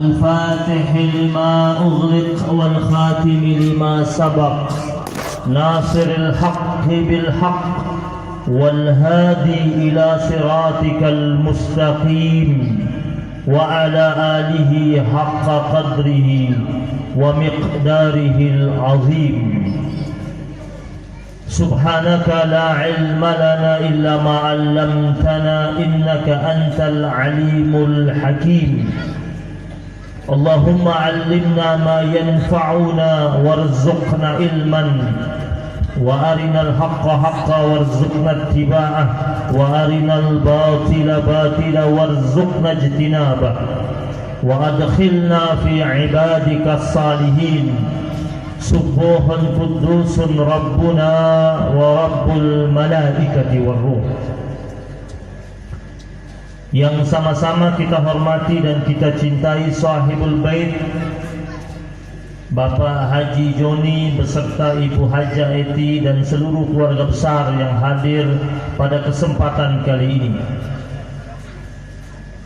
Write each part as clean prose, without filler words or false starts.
الفاتح لما أغلق والخاتم لما سبق ناصر الحق بالحق والهادي إلى صراطك المستقيم وعلى آله حق قدره ومقداره العظيم. سبحانك لا علم لنا إلا ما علمتنا إنك أنت العليم الحكيم. اللهم علمنا ما ينفعنا وارزقنا علما وأرنا الحق حقا وارزقنا اتباعه وأرنا الباطل باطلا وارزقنا اجتنابه وأدخلنا في عبادك الصالحين. سبوح قدوس ربنا ورب الملائكة والروح. Yang sama-sama kita hormati dan kita cintai Sahibul Bait Bapak Haji Joni beserta Ibu Haja Eti dan seluruh keluarga besar yang hadir pada kesempatan kali ini.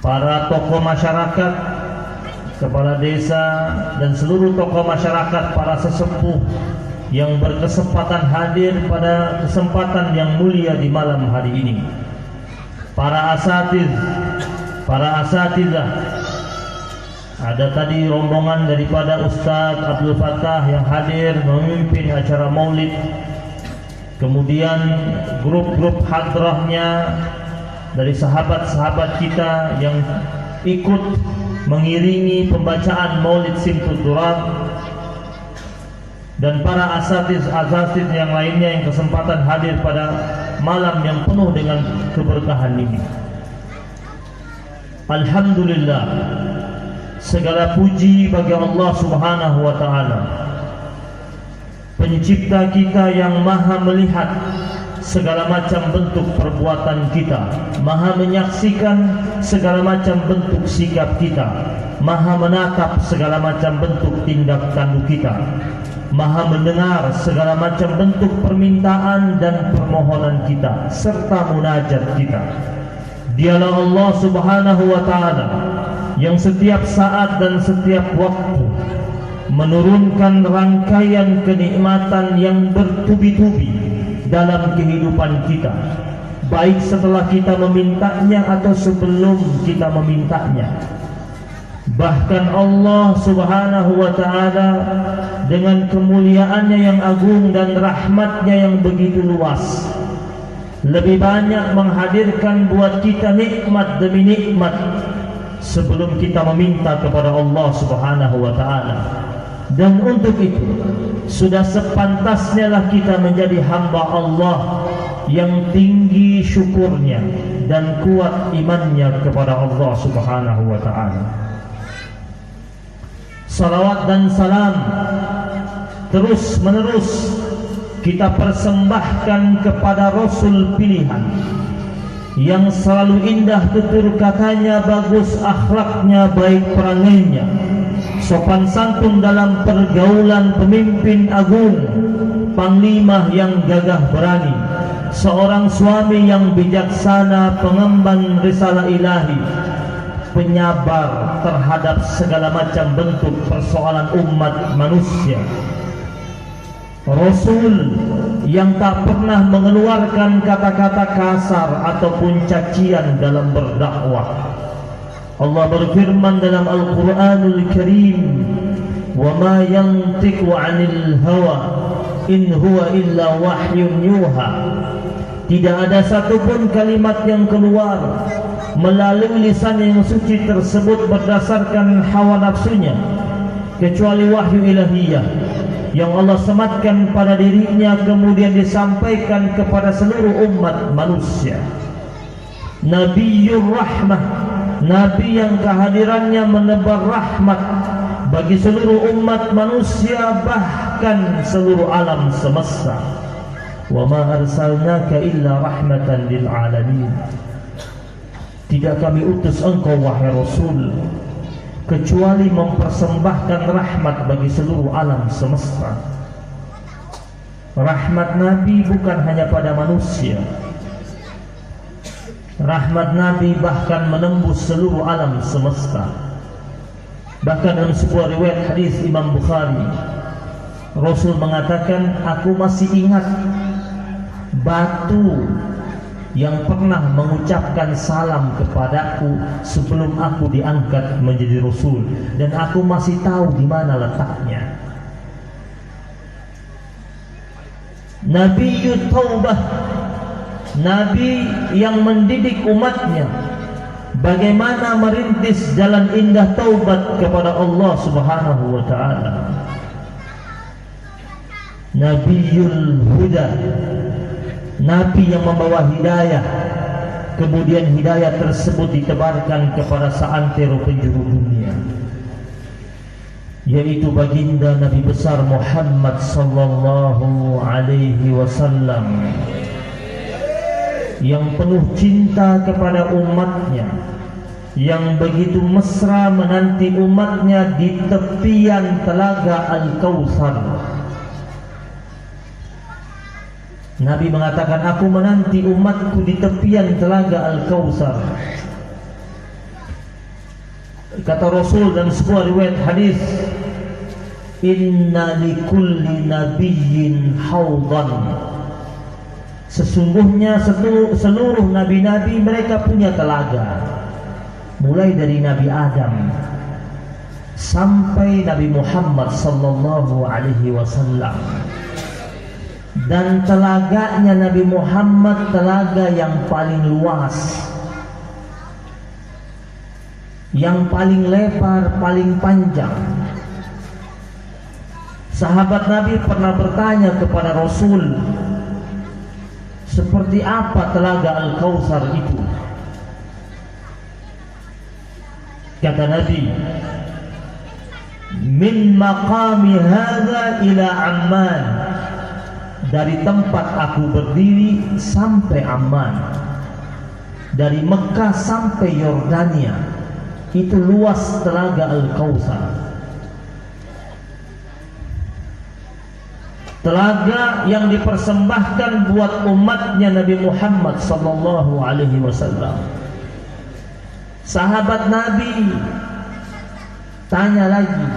Para tokoh masyarakat, kepala desa dan seluruh tokoh masyarakat, para sesepuh yang berkesempatan hadir pada kesempatan yang mulia di malam hari ini. Para asatidzah, ada tadi rombongan daripada Ustadz Abdul Fattah yang hadir memimpin acara maulid, kemudian grup-grup hadrahnya dari sahabat-sahabat kita yang ikut mengiringi pembacaan maulid Simtud Durab, dan para asatiz yang lainnya yang kesempatan hadir pada malam yang penuh dengan keberkahan ini. Alhamdulillah, segala puji bagi Allah Subhanahu wa taala, pencipta kita yang maha melihat segala macam bentuk perbuatan kita, maha menyaksikan segala macam bentuk sikap kita, maha menatap segala macam bentuk tindak tanduk kita, maha mendengar segala macam bentuk permintaan dan permohonan kita serta munajat kita. Dialah Allah Subhanahu wa taala yang setiap saat dan setiap waktu menurunkan rangkaian kenikmatan yang bertubi-tubi dalam kehidupan kita, baik setelah kita memintanya atau sebelum kita memintanya. Bahkan Allah Subhanahu wa ta'ala dengan kemuliaannya yang agung dan rahmatnya yang begitu luas, lebih banyak menghadirkan buat kita nikmat demi nikmat sebelum kita meminta kepada Allah Subhanahu wa ta'ala. Dan untuk itu sudah sepantasnya lah kita menjadi hamba Allah yang tinggi syukurnya dan kuat imannya kepada Allah Subhanahu wa ta'ala. Salawat dan salam terus menerus kita persembahkan kepada Rasul pilihan yang selalu indah tutur katanya, bagus akhlaknya, baik perangainya, sopan santun dalam pergaulan, pemimpin agung, panglima yang gagah berani, seorang suami yang bijaksana, pengemban risalah ilahi, penyabar terhadap segala macam bentuk persoalan umat manusia, Rasul yang tak pernah mengeluarkan kata-kata kasar ataupun cacian dalam berdakwah. Allah berfirman dalam Al-Quranul Karim, "Wa ma yantiqu 'anil hawa in huwa illa wahyun yuha." Tidak ada satupun kalimat yang keluar melalui lisan yang suci tersebut berdasarkan hawa nafsunya, kecuali wahyu ilahiyah yang Allah sematkan pada dirinya kemudian disampaikan kepada seluruh umat manusia. Nabiyyur Rahmah, Nabi yang kehadirannya menebar rahmat bagi seluruh umat manusia, bahkan seluruh alam semesta. Wa ma arsalnaka illa rahmatan lil alamin. Tidak kami utus engkau wahai Rasul kecuali mempersembahkan rahmat bagi seluruh alam semesta. Rahmat Nabi bukan hanya pada manusia, rahmat Nabi bahkan menembus seluruh alam semesta. Bahkan dalam sebuah riwayat hadis Imam Bukhari, Rasul mengatakan, aku masih ingat batu yang pernah mengucapkan salam kepadaku sebelum aku diangkat menjadi Rasul, dan aku masih tahu di mana letaknya. Nabi Taubah, Nabi yang mendidik umatnya bagaimana merintis jalan indah taubat kepada Allah Subhanahu wa ta'ala. Nabiul Huda, Nabi yang membawa hidayah, kemudian hidayah tersebut ditebarkan kepada seantero penjuru dunia, yaitu baginda Nabi besar Muhammad sallallahu alaihi wasallam, yang penuh cinta kepada umatnya, yang begitu mesra menanti umatnya di tepian telaga Al-Kautsar. Nabi mengatakan, aku menanti umatku di tepian telaga Al-Kautsar. Kata Rasul dalam sebuah riwayat hadis, inna likulli nabiyyin haudan. Sesungguhnya seluruh nabi-nabi mereka punya telaga, mulai dari Nabi Adam sampai Nabi Muhammad sallallahu alaihi wasallam. Dan telaganya Nabi Muhammad telaga yang paling luas, yang paling lebar, paling panjang. Sahabat Nabi pernah bertanya kepada Rasul, seperti apa telaga Al-Kautsar itu? Kata Nabi, min maqami hadza ila Amman, dari tempat aku berdiri sampai Amman, dari Mekah sampai Yordania, itu luas telaga Al-Kautsar. Telaga yang dipersembahkan buat umatnya Nabi Muhammad sallallahu alaihi wasallam. Sahabat Nabi tanya lagi,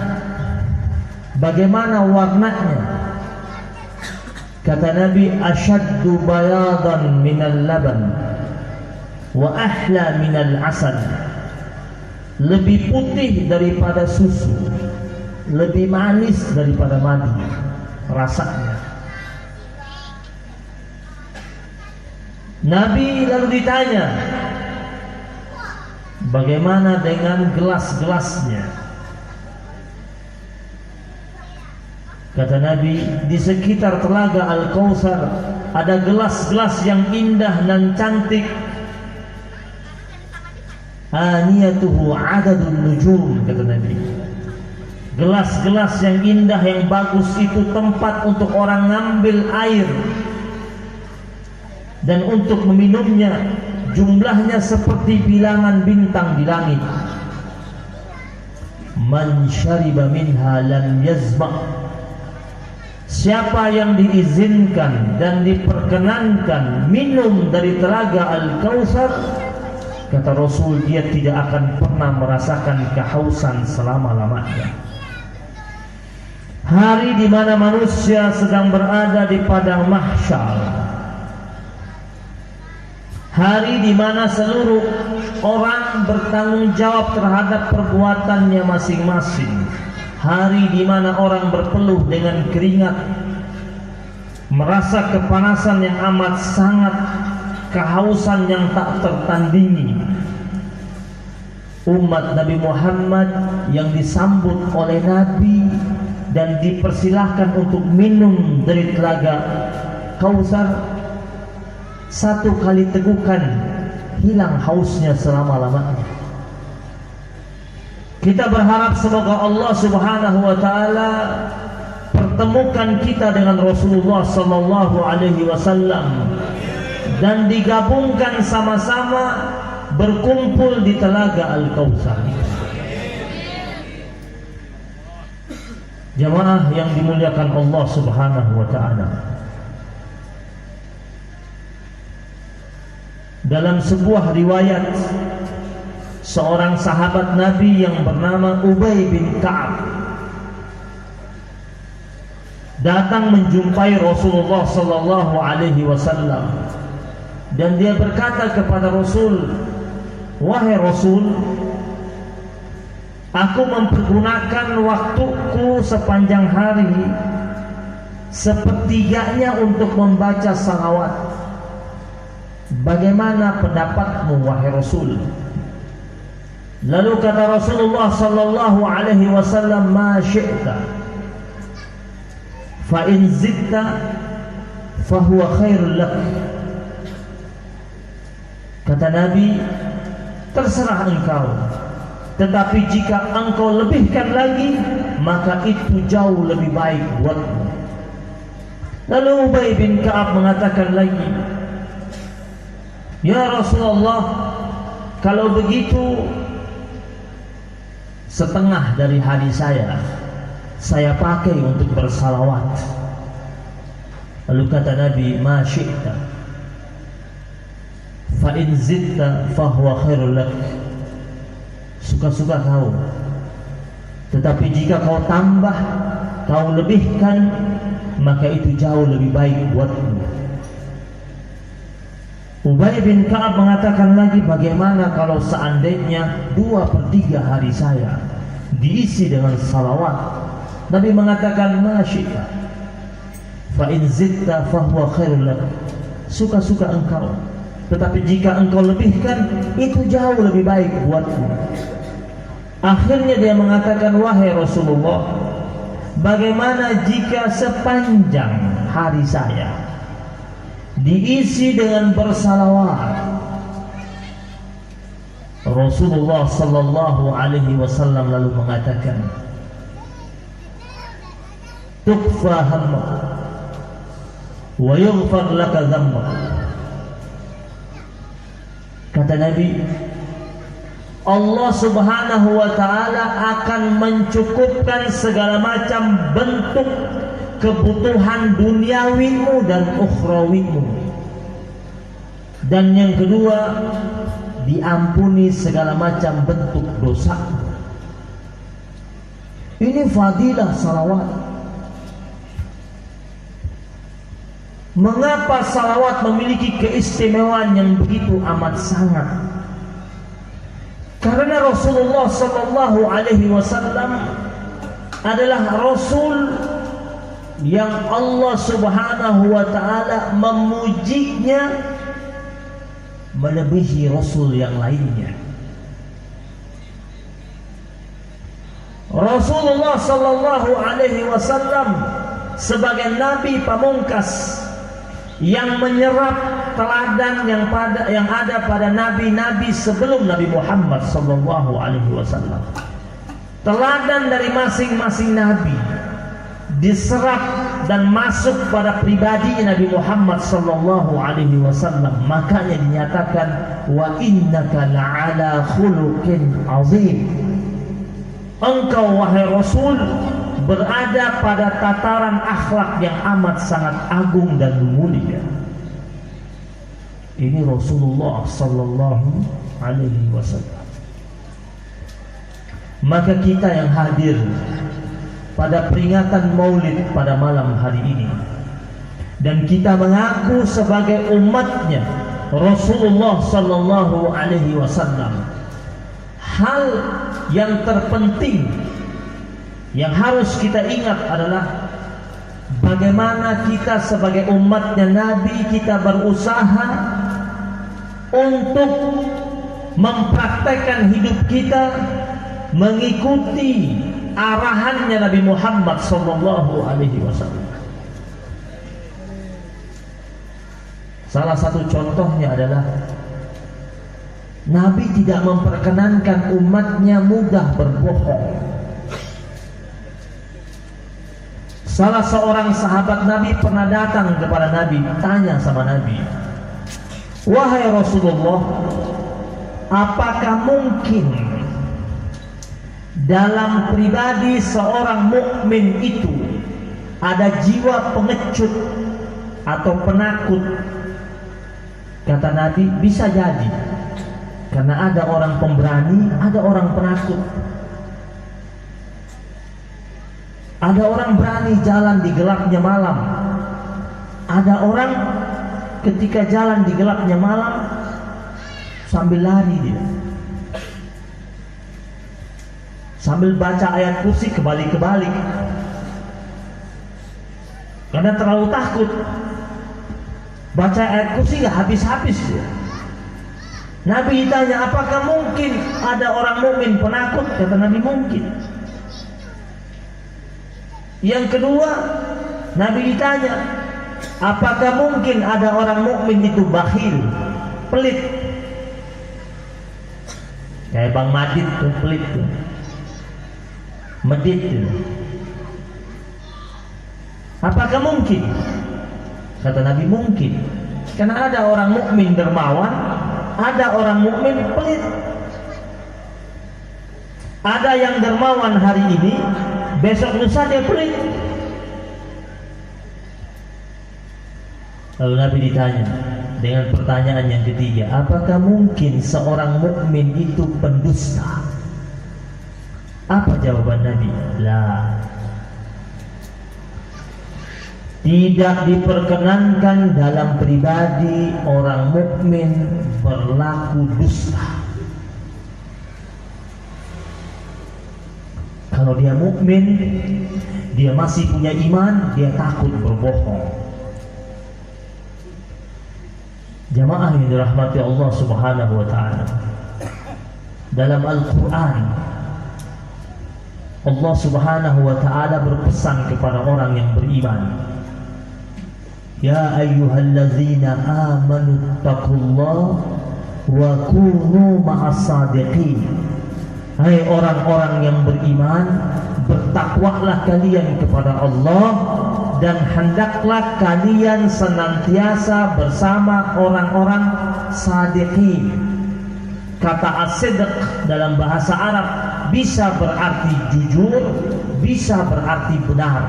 bagaimana warnanya? Kata Nabi, asyaddu bayadan minal laban wa ahla minal asal. Lebih putih daripada susu, lebih manis daripada madu rasanya. Nabi lalu ditanya, bagaimana dengan gelas-gelasnya? Kata Nabi, di sekitar telaga Al-Kautsar ada gelas-gelas yang indah dan cantik. Aniyatuhu adadun nujum, kata Nabi. Gelas-gelas yang indah, yang bagus itu tempat untuk orang ngambil air, dan untuk meminumnya jumlahnya seperti bilangan bintang di langit. Man syariba minha lam yazma. Siapa yang diizinkan dan diperkenankan minum dari telaga Al-Kautsar, kata Rasul, dia tidak akan pernah merasakan kehausan selama-lamanya. Hari di mana manusia sedang berada di padang mahsyar, hari di mana seluruh orang bertanggung jawab terhadap perbuatannya masing-masing, hari di mana orang berpeluh dengan keringat, merasa kepanasan yang amat sangat, kehausan yang tak tertandingi. Umat Nabi Muhammad yang disambut oleh Nabi dan dipersilahkan untuk minum dari telaga Kautsar, satu kali tegukan hilang hausnya selama-lamanya. Kita berharap semoga Allah Subhanahu wa taala pertemukan kita dengan Rasulullah sallallahu alaihi wasallam dan digabungkan sama-sama berkumpul di telaga Al-Kautsar. Jamaah yang dimuliakan Allah Subhanahu wa taala, dalam sebuah riwayat seorang sahabat Nabi yang bernama Ubay bin Ka'ab datang menjumpai Rasulullah sallallahu alaihi wasallam, dan dia berkata kepada Rasul, "Wahai Rasul, aku mempergunakan waktuku sepanjang hari sepertiganya untuk membaca salawat. Bagaimana pendapatmu wahai Rasul?" Lalu kata Rasulullah sallallahu alaihi wasallam, "Ma syi'ta, fa in zidta fa huwa khairul lak." Kata Nabi, terserah engkau, tetapi jika engkau lebihkan lagi, maka itu jauh lebih baik buatmu. Lalu Ubay bin Ka'ab mengatakan lagi, "Ya Rasulullah, kalau begitu setengah dari hari saya pakai untuk bersalawat." Lalu kata Nabi, "Ma syi'ta, fa in zidta fa huwa khairul lak." Suka-suka kau, tetapi jika kau tambah, kau lebihkan, maka itu jauh lebih baik buatmu. Ubay bin Ka'ab mengatakan lagi, bagaimana kalau seandainya 2/3 hari saya diisi dengan salawat? Nabi mengatakan, "Ma syi'ta, fa in zidta fa huwa khairul lak." Suka-suka engkau, tetapi jika engkau lebihkan, itu jauh lebih baik buatmu. Akhirnya dia mengatakan, "Wahai Rasulullah, bagaimana jika sepanjang hari saya diisi dengan bersalawat?" Rasulullah sallallahu alaihi wasallam lalu mengatakan, "Tukfa hammak wa yughfar laka dhanbak." Kata Nabi, Allah subhanahu wa ta'ala akan mencukupkan segala macam bentuk kebutuhan duniawimu dan ukhrawimu. Dan yang kedua, diampuni segala macam bentuk dosa. Ini fadilah salawat. Mengapa salawat memiliki keistimewaan yang begitu amat sangat? Karena Rasulullah sallallahu alaihi wasallam adalah Rasul yang Allah subhanahu wa ta'ala memujinya melebihi Rasul yang lainnya. Rasulullah sallallahu alaihi wasallam sebagai Nabi pamungkas yang menyerap teladan yang ada pada nabi-nabi sebelum Nabi Muhammad sallallahu alaihi wasallam. Teladan dari masing-masing nabi diserap dan masuk pada pribadi Nabi Muhammad sallallahu alaihi wasallam. Makanya dinyatakan, "Wa innaka la'ala khuluqin azim." Engkau wahai Rasul berada pada tataran akhlak yang amat sangat agung dan mulia. Ini Rasulullah sallallahu alaihi wasallam. Maka kita yang hadir pada peringatan Maulid pada malam hari ini, dan kita mengaku sebagai umatnya Rasulullah sallallahu alaihi wasallam, hal yang terpenting yang harus kita ingat adalah bagaimana kita sebagai umatnya Nabi, kita berusaha untuk mempraktekkan hidup kita mengikuti arahannya Nabi Muhammad sallallahu alaihi wasallam. Salah satu contohnya adalah Nabi tidak memperkenankan umatnya mudah berbohong. Salah seorang sahabat Nabi pernah datang kepada Nabi, tanya sama Nabi, "Wahai Rasulullah, apakah mungkin dalam pribadi seorang mukmin itu ada jiwa pengecut atau penakut?" Kata Nabi, "Bisa jadi." Karena ada orang pemberani, ada orang penakut. Ada orang berani jalan di gelapnya malam. Ada orang ketika jalan di gelapnya malam sambil lari dia, sambil baca ayat kursi kebalik-kebalik karena terlalu takut. Baca ayat kursi gak habis-habis dia. Nabi ditanya, apakah mungkin ada orang mukmin penakut? Kata Nabi, mungkin. Yang kedua, Nabi ditanya, apakah mungkin ada orang mukmin itu bakhil, pelit? Kayak Bang Madid tuh, pelit tuh, medit tuh. Apakah mungkin? Kata Nabi, mungkin. Karena ada orang mukmin dermawan, ada orang mukmin pelit. Ada yang dermawan hari ini, besok lusa dia pelit. Lalu Nabi ditanya dengan pertanyaan yang ketiga, apakah mungkin seorang mukmin itu pendusta? Apa jawaban Nabi? La. Tidak diperkenankan dalam pribadi orang mukmin berlaku dusta. Kalau dia mukmin, dia masih punya iman, dia takut berbohong. Jamaah yang dirahmati Allah Subhanahu wa taala. Dalam Al-Qur'an, Allah Subhanahu wa taala berpesan kepada orang yang beriman. Ya ayyuhallazina amanu taqullaha wa kunu ma'as sadiqin. Hai orang-orang yang beriman, bertakwalah kalian kepada Allah dan hendaklah kalian senantiasa bersama orang-orang sadiqin. Kata as-sidq dalam bahasa Arab bisa berarti jujur, bisa berarti benar.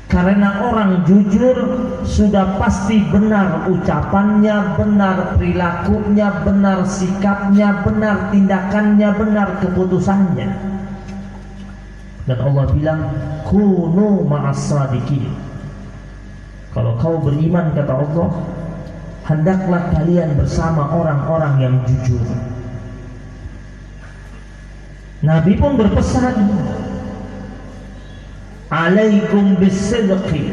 Karena orang jujur sudah pasti benar ucapannya, benar perilakunya, benar sikapnya, benar tindakannya, benar keputusannya. Dan Allah bilang, kunu ma'as sadiqin. Kalau kau beriman, kata Allah, hendaklah kalian bersama orang-orang yang jujur. Nabi pun berpesan, alaikum bisidqi.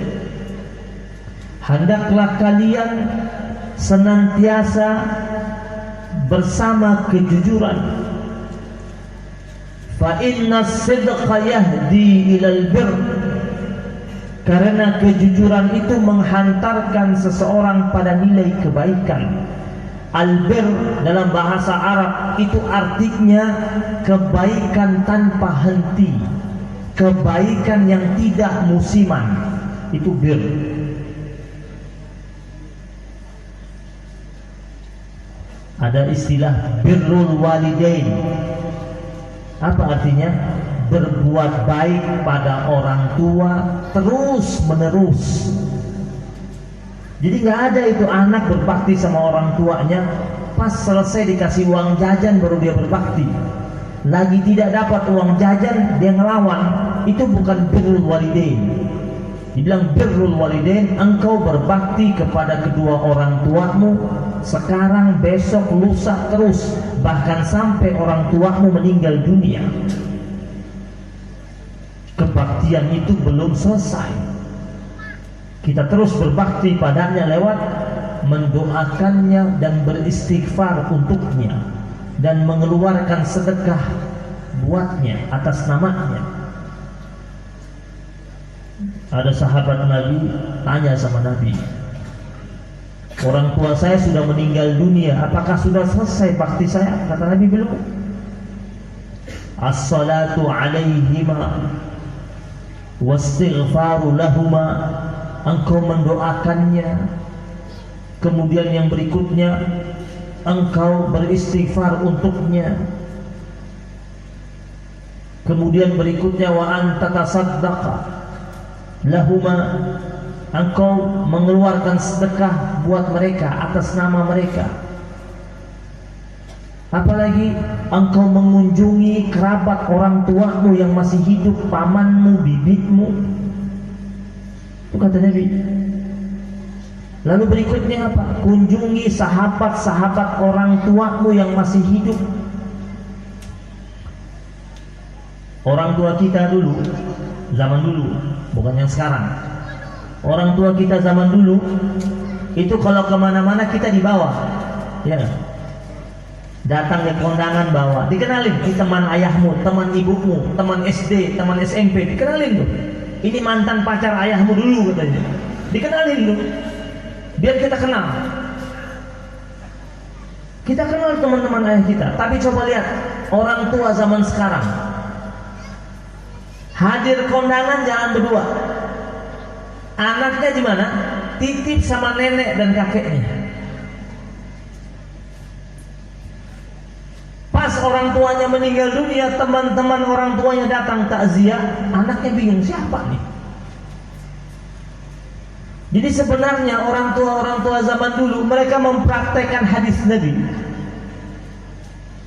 Hendaklah kalian senantiasa bersama kejujuran. Fa inna sidqa yahdi ilal birr. Karena kejujuran itu menghantarkan seseorang pada nilai kebaikan. Al-bir dalam bahasa Arab itu artinya kebaikan tanpa henti, kebaikan yang tidak musiman. Itu bir. Ada istilah birrul walidain. Apa artinya? Berbuat baik pada orang tua terus menerus. Jadi nggak ada itu anak berbakti sama orang tuanya, pas selesai dikasih uang jajan baru dia berbakti. Lagi tidak dapat uang jajan dia ngelawan. Itu bukan birrul walidain. Dibilang birrul walidain, engkau berbakti kepada kedua orang tuamu sekarang, besok, lusa terus, bahkan sampai orang tuamu meninggal dunia. Kebaktian itu belum selesai. Kita terus berbakti padanya lewat mendoakannya dan beristighfar untuknya dan mengeluarkan sedekah buatnya atas namanya. Ada sahabat Nabi tanya sama Nabi, orang tua saya sudah meninggal dunia, apakah sudah selesai bakti saya? Kata Nabi, belum. As-salatu alaihima wastighfaru lahuma. Engkau mendoakannya, kemudian yang berikutnya engkau beristighfar untuknya, kemudian berikutnya wa anta tasaddaqa lahuma, engkau mengeluarkan sedekah buat mereka atas nama mereka. Apalagi engkau mengunjungi kerabat orang tuamu yang masih hidup, pamanmu, bibitmu. Itu kata Nabi. Lalu berikutnya apa? Kunjungi sahabat-sahabat orang tuamu yang masih hidup. Orang tua kita dulu, zaman dulu, bukan yang sekarang. Orang tua kita zaman dulu itu kalau kemana-mana kita dibawa, ya. Datang ke kondangan bawa, dikenalin, ini teman ayahmu, teman ibumu, teman SD, teman SMP, dikenalin tuh. Ini mantan pacar ayahmu dulu katanya, dikenalin tuh, biar kita kenal. Kita kenal teman-teman ayah kita. Tapi coba lihat orang tua zaman sekarang, hadir kondangan jangan berdua. Anaknya di mana? Titip sama nenek dan kakeknya. Pas orang tuanya meninggal dunia, teman-teman orang tuanya datang takziah, anaknya bingung siapa nih. Jadi sebenarnya orang tua zaman dulu mereka mempraktekkan hadis Nabi.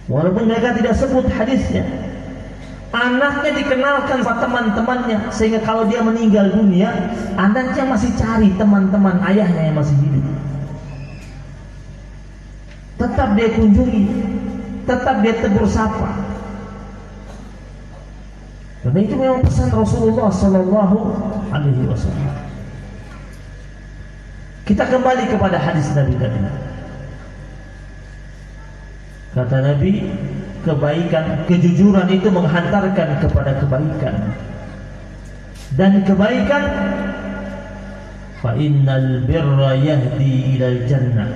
Walaupun mereka tidak sebut hadisnya, anaknya dikenalkan sama teman-temannya, sehingga kalau dia meninggal dunia, anaknya masih cari teman-teman ayahnya yang masih hidup. Tetap dia kunjungi, tetap dia tegur sapa. Karena itu memang pesan Rasulullah Sallallahu Alaihi Wasallam. Kita kembali kepada hadis Nabi tadi. Kata Nabi, kebaikan, kejujuran itu menghantarkan kepada kebaikan. Dan kebaikan, fa innal birra yahdi ilal jannah.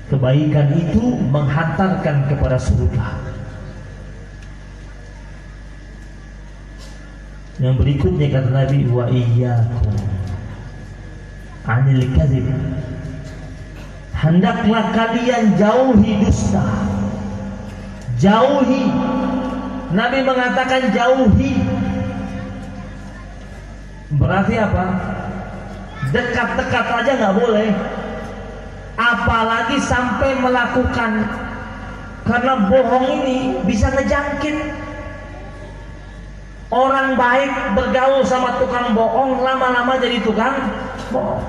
Kebaikan itu menghantarkan kepada surga. Yang berikutnya kata Nabi, wa iyyakum anil kadzib. Hendaklah kalian jauhi dusta. Jauhi. Nabi mengatakan jauhi. Berarti apa? Dekat-dekat aja nggak boleh. Apalagi sampai melakukan. Karena bohong ini bisa ngejangkit. Orang baik bergaul sama tukang bohong, lama-lama jadi tukang bohong.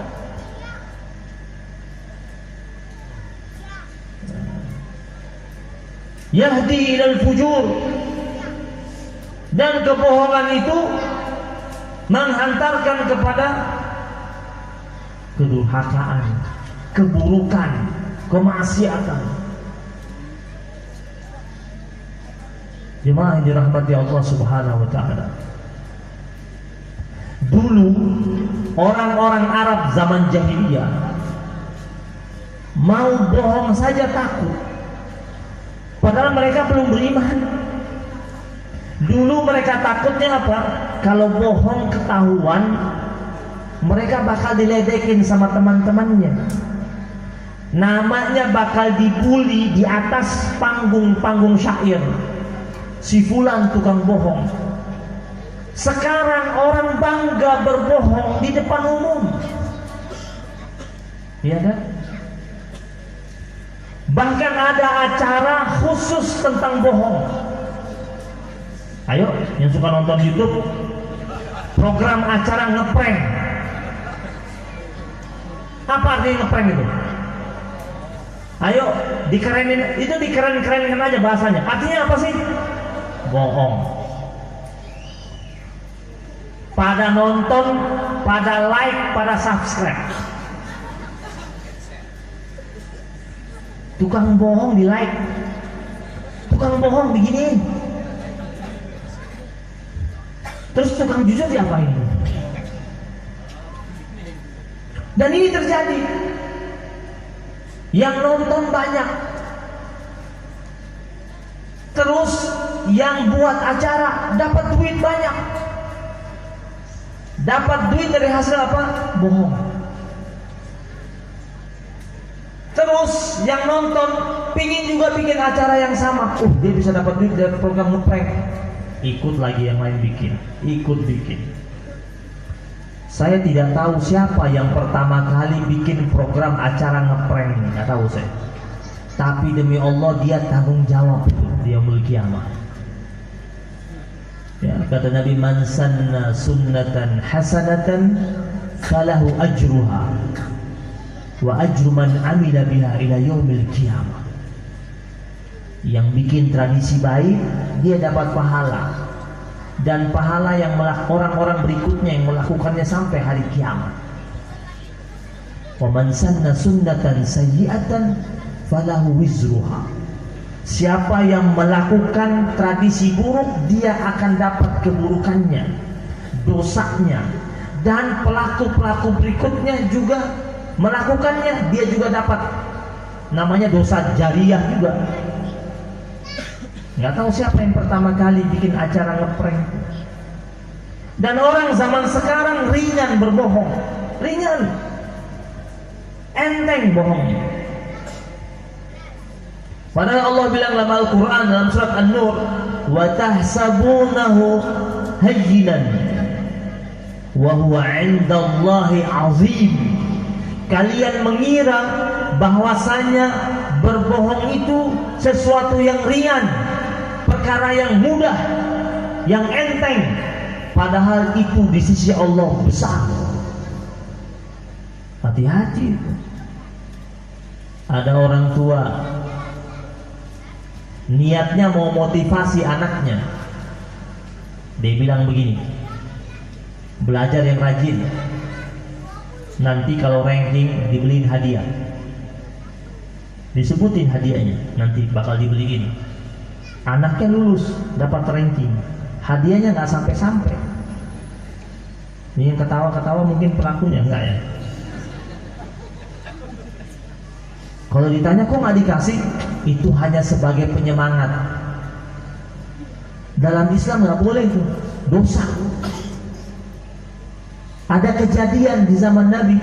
Yahdi ilal fujur. Dan kebohongan itu menghantarkan kepada kedurhakaan, keburukan, kemaksiatan. Jemaah yang dirahmati Allah Subhanahu wa taala. Dulu orang-orang Arab zaman jahiliyah mau bohong saja takut. Padahal mereka belum beriman. Dulu mereka takutnya apa? Kalau bohong ketahuan, mereka bakal diledekin sama teman-temannya. Namanya bakal dibully di atas panggung syair. Si fulan tukang bohong. Sekarang orang bangga berbohong di depan umum. Iya kan? Bahkan ada acara khusus tentang bohong. Ayo, yang suka nonton YouTube, program acara ngeprank. Apa artinya ngeprank itu? Ayo, dikerenin, itu dikeren-kerenin aja bahasanya. Artinya apa sih? Bohong. Pada nonton, pada like, pada subscribe. Tukang bohong di like, tukang bohong begini. Terus tukang jujur diapain? Dan ini terjadi. Yang nonton banyak. Terus yang buat acara dapat duit banyak. Dapat duit dari hasil apa? Bohong. Terus yang nonton pingin juga bikin acara yang sama. Dia bisa dapat duit dari program ngeprank. Ikut lagi yang lain bikin, ikut bikin. Saya tidak tahu siapa yang pertama kali bikin program acara ngeprank ini, nggak tahu saya. tapi demi Allah dia tanggung jawab di yaumul qiyamah. Ya, kata Nabi, man sanna sunnatan hasanatan falahu ajruha wa ajru man amila biha ila yaumil qiyamah. Yang bikin tradisi baik dia dapat pahala, dan pahala yang orang-orang berikutnya yang melakukannya sampai hari kiamat. Wa man sanna sunnatan sayyi'atan falahu wizruha. Siapa yang melakukan tradisi buruk, dia akan dapat keburukannya, dosanya, dan pelaku-pelaku berikutnya juga melakukannya, dia juga dapat, namanya dosa jariah juga. Nggak tahu siapa yang pertama kali bikin acara ngeprank. Dan orang zaman sekarang ringan berbohong, ringan, enteng bohongnya. Padahal Allah bilang dalam Al-Quran dalam surat An-Nur, wa tahsabunahu hayyinan wa huwa 'indallahi 'azim. Kalian mengira bahwasanya berbohong itu sesuatu yang ringan, perkara yang mudah, yang enteng, padahal itu di sisi Allah besar. Hati-hati. Ada orang tua niatnya mau motivasi anaknya, dia bilang begini, belajar yang rajin, nanti kalau ranking dibeliin hadiah, disebutin hadiahnya, nanti bakal dibeliin. Anaknya lulus dapat ranking, hadiahnya nggak sampai-sampai. Ini yang ketawa-ketawa mungkin pelakunya, enggak ya? Kalau ditanya kok nggak dikasih, itu hanya sebagai penyemangat. Dalam Islam nggak boleh itu, dosa. Ada kejadian di zaman Nabi,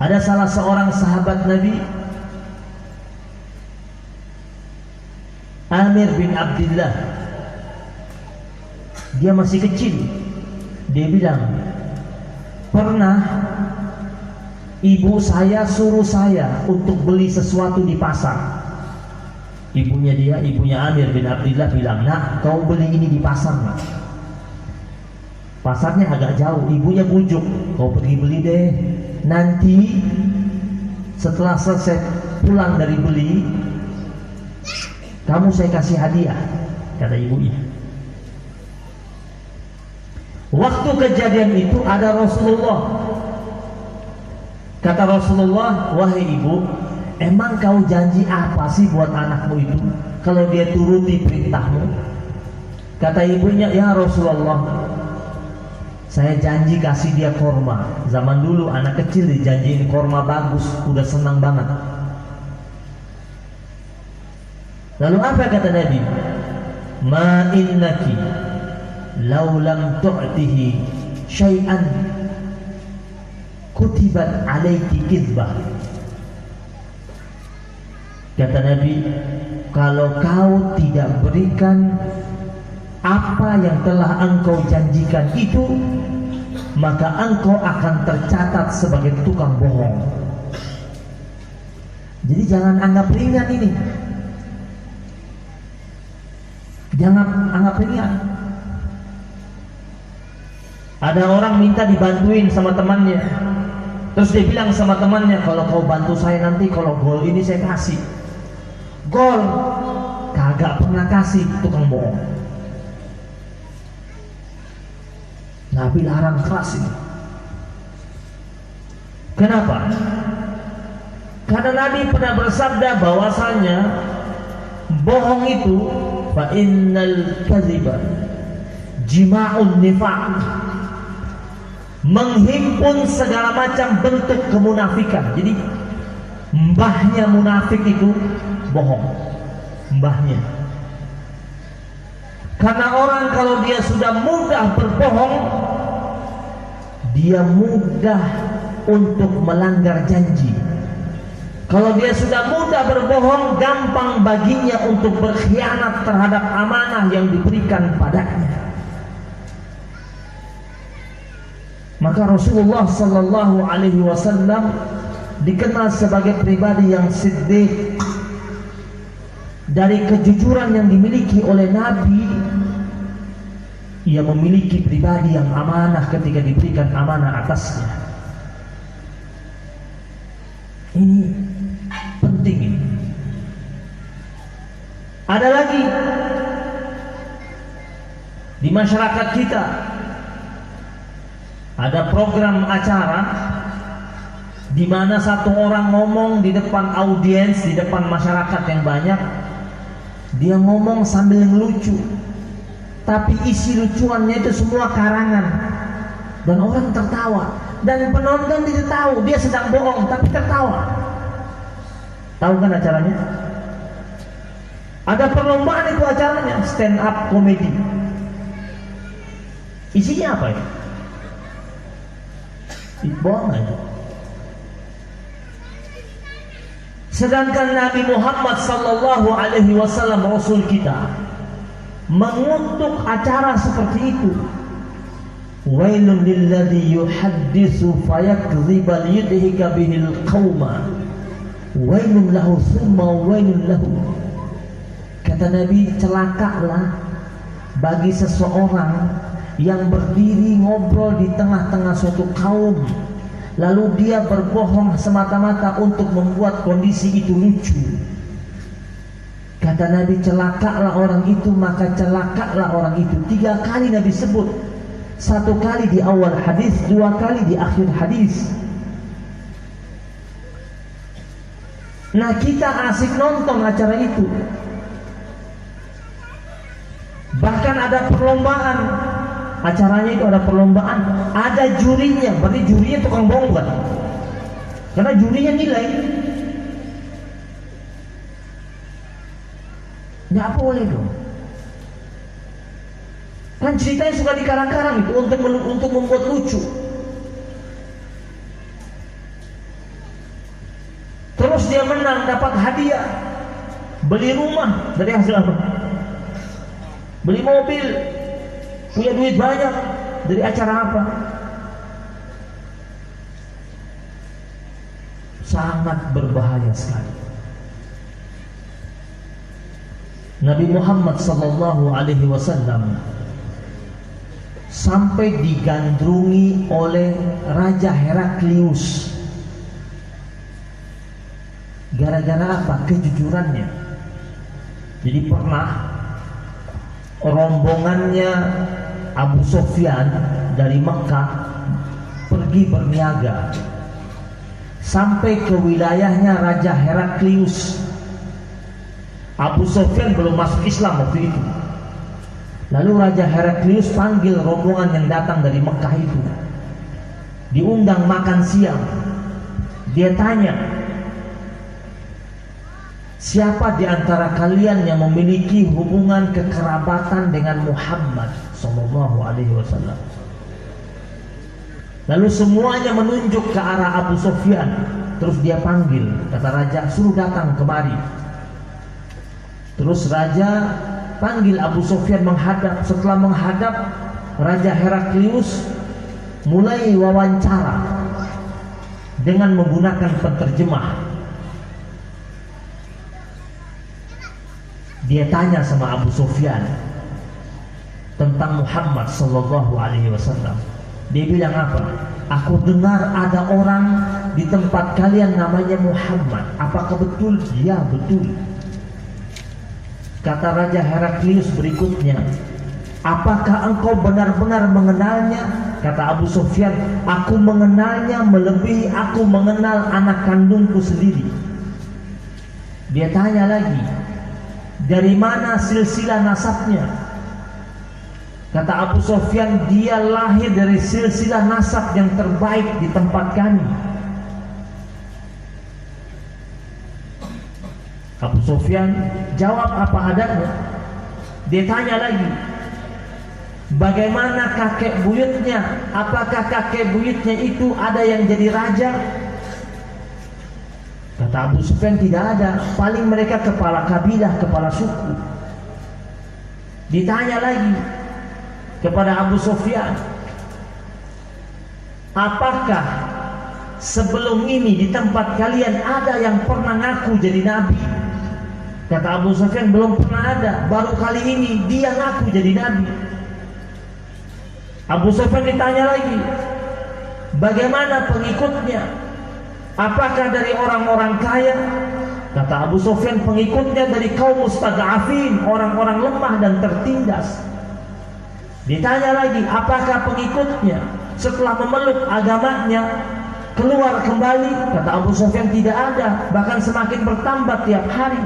ada salah seorang sahabat Nabi, Amir bin Abdullah, dia masih kecil. Dia bilang, pernah ibu saya suruh saya untuk beli sesuatu di pasar. Ibunya Amir bin Abdullah bilang, nak, kau beli ini di pasar, nak. Pasarnya agak jauh. Ibunya bujuk, kau pergi beli deh. Nanti setelah selesai pulang dari beli, kamu saya kasih hadiah, kata ibunya. Waktu kejadian itu ada Rasulullah. Kata Rasulullah, wahai ibu, emang kau janji apa sih buat anakmu itu kalau dia turuti perintahmu? Kata ibunya, ya Rasulullah, saya janji kasih dia korma. Zaman dulu anak kecil dijanjiin korma bagus, udah senang banget. Lalu apa kata Nabi? Ma innaki law lam tu'tihi syai'an kutibat alaiki kizbah. Kata Nabi, kalau kau tidak berikan apa yang telah engkau janjikan itu, maka engkau akan tercatat sebagai tukang bohong. Jadi jangan anggap ringan ini. Jangan anggap ringan. Ada orang minta dibantuin sama temannya, terus dia bilang sama temannya, kalau kau bantu saya nanti kalau gol ini saya kasih. Gol kagak pernah kasih, tukang bohong. Nabi larang keras ini. Kenapa? Karena Nabi pernah bersabda bahwasanya bohong itu fa innal kadhiba jima'un nifaq, menghimpun segala macam bentuk kemunafikan. Jadi mbahnya munafik itu bohong, mbahnya. Karena orang kalau dia sudah mudah berbohong, dia mudah untuk melanggar janji. Kalau dia sudah mudah berbohong, gampang baginya untuk berkhianat terhadap amanah yang diberikan padanya. Maka Rasulullah sallallahu alaihi wasallam dikenal sebagai pribadi yang siddiq. Dari kejujuran yang dimiliki oleh Nabi, ia memiliki pribadi yang amanah ketika diberikan amanah atasnya. Ini penting ini. Ada lagi di masyarakat kita, ada program acara di mana satu orang ngomong di depan audiens, di depan masyarakat yang banyak. Dia ngomong sambil ngelucu, tapi isi lucuannya itu semua karangan, dan orang tertawa, dan penonton tidak tahu dia sedang bohong tapi tertawa. Tahu kan acaranya? Ada perlombaan itu acaranya, stand up comedy. Isinya apa ya? Bohong aja. Sedangkan Nabi Muhammad sallallahu alaihi wasallam, Rasul kita, mengutuk acara seperti itu. Wailun lilladzi yuhadditsu fayakdziba liyudhika bihil qauma. Wailun lahu tsumma wailun lahu. Kata Nabi, celakalah bagi seseorang yang berdiri ngobrol di tengah-tengah suatu kaum, lalu dia berbohong semata-mata untuk membuat kondisi itu lucu. Kata Nabi, celakalah orang itu, maka celakalah orang itu. 3 kali Nabi sebut. 1 kali di awal hadis, 2 kali di akhir hadis. Nah, kita asik nonton acara itu. Bahkan ada perlombaan. Acaranya itu ada perlombaan, ada jurinya. Berarti jurinya tukang bohong bukan? Karena jurinya nilai. Nggak boleh dong. Kan ceritanya suka dikarang-karang itu untuk membuat lucu. Terus dia menang, dapat hadiah, beli rumah dari hasil apa? Beli mobil, punya duit banyak dari acara apa? Sangat berbahaya sekali. Nabi Muhammad sallallahu alaihi wasallam sampai digandrungi oleh Raja Heraklius. Gara-gara apa? Kejujurannya. Jadi pernah rombongannya Abu Sufyan dari Mekah pergi berniaga sampai ke wilayahnya Raja Heraklius. Abu Sufyan belum masuk Islam waktu itu. Lalu Raja Heraklius panggil rombongan yang datang dari Mekah itu, diundang makan siang. Dia tanya, siapa di antara kalian yang memiliki hubungan kekerabatan dengan Muhammad sallallahu alaihi wasallam? Lalu semuanya menunjuk ke arah Abu Sufyan. Terus dia panggil, kata raja, suruh datang kemari. Terus raja panggil Abu Sufyan menghadap. Setelah menghadap, Raja Heraklius mulai wawancara dengan menggunakan penterjemah. Dia tanya sama Abu Sufyan tentang Muhammad sallallahu alaihi wasallam. Dia bilang apa? Aku dengar ada orang di tempat kalian namanya Muhammad. Apakah betul? Ya, betul. Kata Raja Heraklius berikutnya, apakah engkau benar-benar mengenalnya? Kata Abu Sufyan, aku mengenalnya melebihi aku mengenal anak kandungku sendiri. Dia tanya lagi, dari mana silsilah nasabnya? Kata Abu Sufyan, dia lahir dari silsilah nasab yang terbaik di tempat kami. Abu Sufyan jawab apa adanya. Dia tanya lagi, bagaimana kakek buyutnya? Apakah kakek buyutnya itu ada yang jadi raja? Kata Abu Sufyan, tidak ada. Paling mereka kepala kabilah, kepala suku. Ditanya lagi kepada Abu Sufyan, apakah sebelum ini di tempat kalian ada yang pernah ngaku jadi nabi? Kata Abu Sufyan, belum pernah ada, baru kali ini dia ngaku jadi nabi. Abu Sufyan ditanya lagi, bagaimana pengikutnya? Apakah dari orang-orang kaya? Kata Abu Sufyan, pengikutnya dari kaum mustad'afin, orang-orang lemah dan tertindas. Ditanya lagi, apakah pengikutnya setelah memeluk agamanya keluar kembali? Kata Abu Sufyan, tidak ada, bahkan semakin bertambah tiap hari.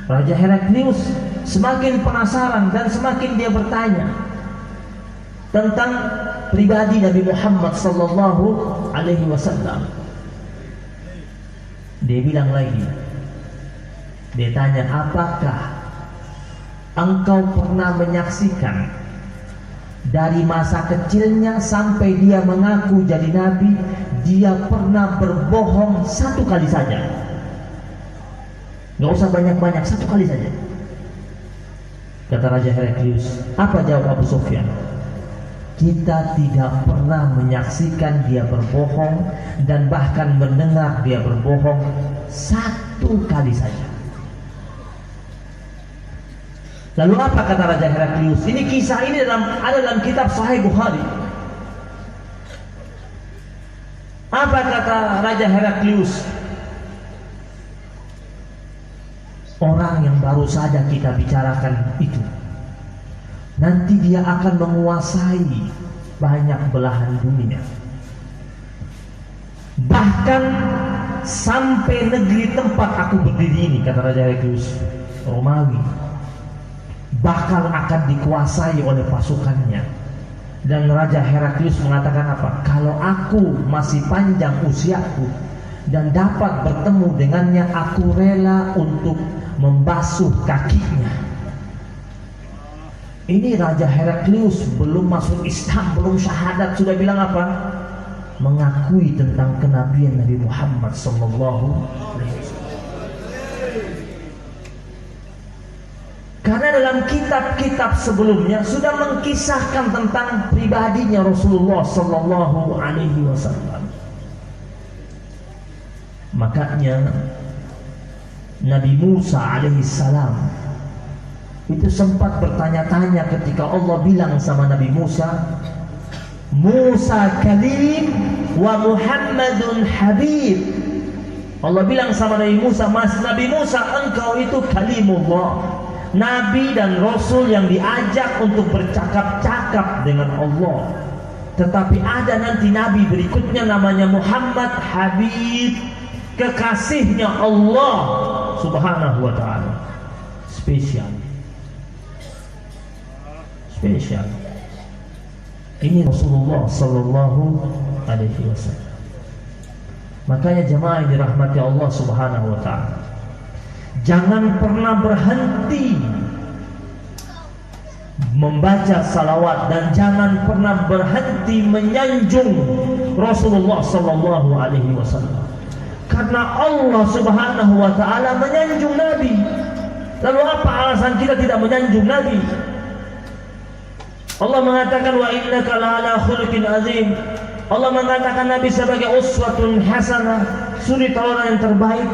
Raja Heraklius semakin penasaran dan semakin dia bertanya tentang pribadi Nabi Muhammad sallallahu alaihi wasallam. Dia bilang lagi, dia tanya, apakah engkau pernah menyaksikan dari masa kecilnya sampai dia mengaku jadi nabi, dia pernah berbohong satu kali saja? Nggak usah banyak-banyak, satu kali saja. Kata Raja Heraklius. Apa jawab Abu Sufyan? Kita tidak pernah menyaksikan dia berbohong dan bahkan mendengar dia berbohong satu kali saja. Lalu apa kata Raja Heraklius? Ini kisah ini ada dalam kitab Sahih Bukhari. Apa kata Raja Heraklius? Orang yang baru saja kita bicarakan itu, nanti dia akan menguasai banyak belahan dunia, bahkan sampai negeri tempat aku berdiri ini, kata Raja Heraklius, Romawi, bakal akan dikuasai oleh pasukannya. Dan Raja Heraklius mengatakan apa? Kalau aku masih panjang usiaku dan dapat bertemu dengannya, aku rela untuk membasuh kakinya. Ini Raja Heraklius belum masuk Islam, belum syahadat, sudah bilang apa? Mengakui tentang kenabian Nabi Muhammad sallallahu alaihi wasallam. Karena dalam kitab-kitab sebelumnya sudah mengkisahkan tentang pribadinya Rasulullah sallallahu alaihi wasallam. Makanya Nabi Musa alaihissalam itu sempat bertanya-tanya ketika Allah bilang sama Nabi Musa, Musa kalim wa Muhammadun habib. Allah bilang sama Nabi Musa, Nabi Musa, engkau itu kalimullah, Nabi dan Rasul yang diajak untuk bercakap-cakap dengan Allah. Tetapi ada nanti Nabi berikutnya namanya Muhammad Habib, kekasihnya Allah Subhanahu wa ta'ala. Spesial. Ini Rasulullah sallallahu alaihi wasallam. Makanya jemaah yang dirahmati Allah Subhanahu wa ta'ala, jangan pernah berhenti membaca salawat dan jangan pernah berhenti menyanjung Rasulullah sallallahu alaihi wasallam. Karena Allah Subhanahu wa ta'ala menyanjung Nabi. Lalu apa alasan kita tidak menyanjung Nabi? Allah mengatakan wa innaka la'ala khuluqin azim. Allah mengatakan Nabi sebagai uswatun hasanah, suri tauladan yang terbaik.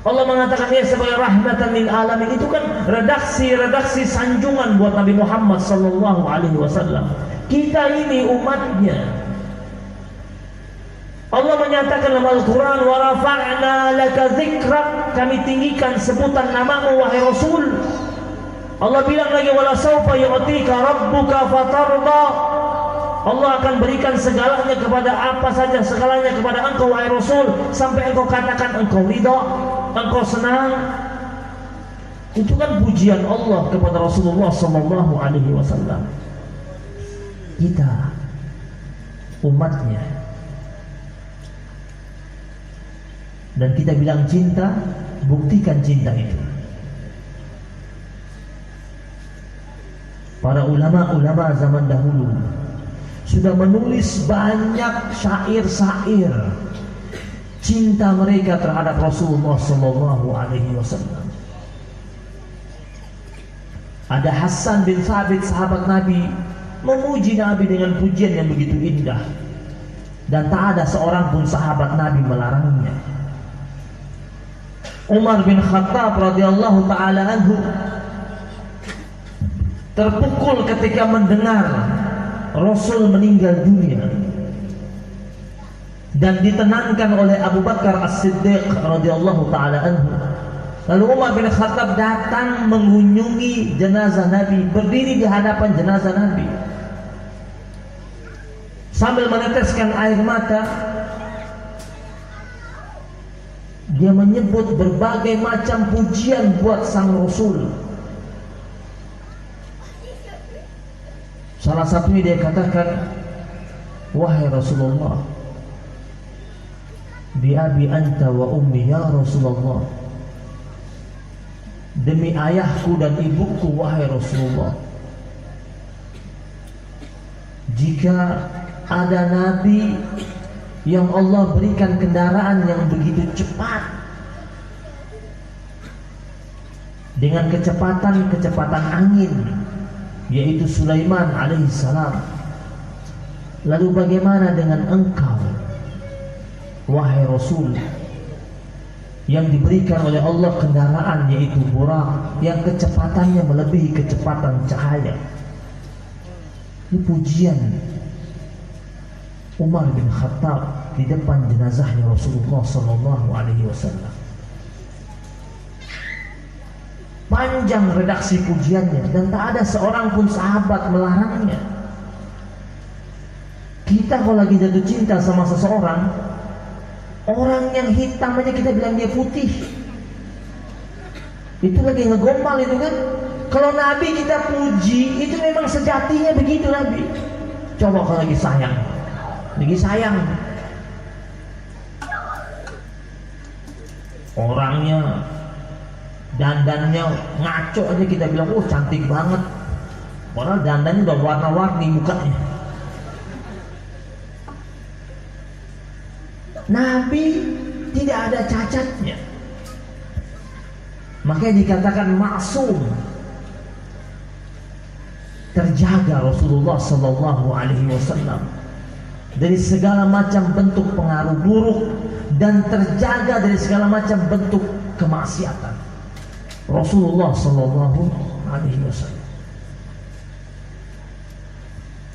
Allah mengatakan dia sebagai rahmatan lil alamin. Itu kan redaksi sanjungan buat Nabi Muhammad sallallahu alaihi wasallam. Kita ini umatnya. Allah menyatakan dalam Al-Quran, wa rafa'na laka dzikrak, kami tinggikan sebutan namamu wahai Rasul. Allah bilang lagi, wala sawfa yu'tika rabbuka fatarda, Allah akan berikan segalanya kepada apa saja, segalanya kepada engkau wahai Rasul, sampai engkau katakan engkau ridha, engkau senang. Itu kan pujian Allah kepada Rasulullah sallallahu alaihi wasallam. Kita umatnya, dan kita bilang cinta, buktikan cinta itu. Para ulama-ulama zaman dahulu sudah menulis banyak syair-syair cinta mereka terhadap Rasulullah sallallahu alaihi wasallam. Ada Hasan bin Thabit, sahabat Nabi, memuji Nabi dengan pujian yang begitu indah, dan tak ada seorang pun sahabat Nabi melarangnya. Umar bin Khattab radhiyallahu taala anhu terpukul ketika mendengar Rasul meninggal dunia, dan ditenangkan oleh Abu Bakar As-Siddiq radhiyallahu taala anhu. Lalu Umar bin Khattab datang mengunjungi jenazah Nabi, berdiri di hadapan jenazah Nabi sambil meneteskan air mata. Dia menyebut berbagai macam pujian buat sang Rasul. Salah satunya dia katakan, wahai Rasulullah, bi abi anta wa ummi ya Rasulullah, demi ayahku dan ibuku wahai Rasulullah, jika ada nabi yang Allah berikan kendaraan yang begitu cepat, dengan kecepatan angin, yaitu Sulaiman alaihissalam, lalu bagaimana dengan engkau wahai Rasul, yang diberikan oleh Allah kendaraan yaitu Burak, yang kecepatannya melebihi kecepatan cahaya? Ini pujian Umar bin Khattab di depan jenazahnya Rasulullah sallallahu alaihi wasallam. Panjang redaksi pujiannya, dan tak ada seorang pun sahabat melarangnya. Kita kalau lagi jatuh cinta sama seseorang, orang yang hitam aja kita bilang dia putih, itu lagi ngegombal itu kan. Kalau Nabi kita puji, itu memang sejatinya begitu Nabi. Coba kalau lagi sayang, orangnya dandannya ngaco aja kita bilang, oh cantik banget, padahal dandannya udah warna-warni mukanya. Nabi tidak ada cacatnya, makanya dikatakan maksum, terjaga Rasulullah sallallahu alaihi wasallam dari segala macam bentuk pengaruh buruk, dan terjaga dari segala macam bentuk kemaksiatan. Rasulullah sallallahu alaihi wasallam.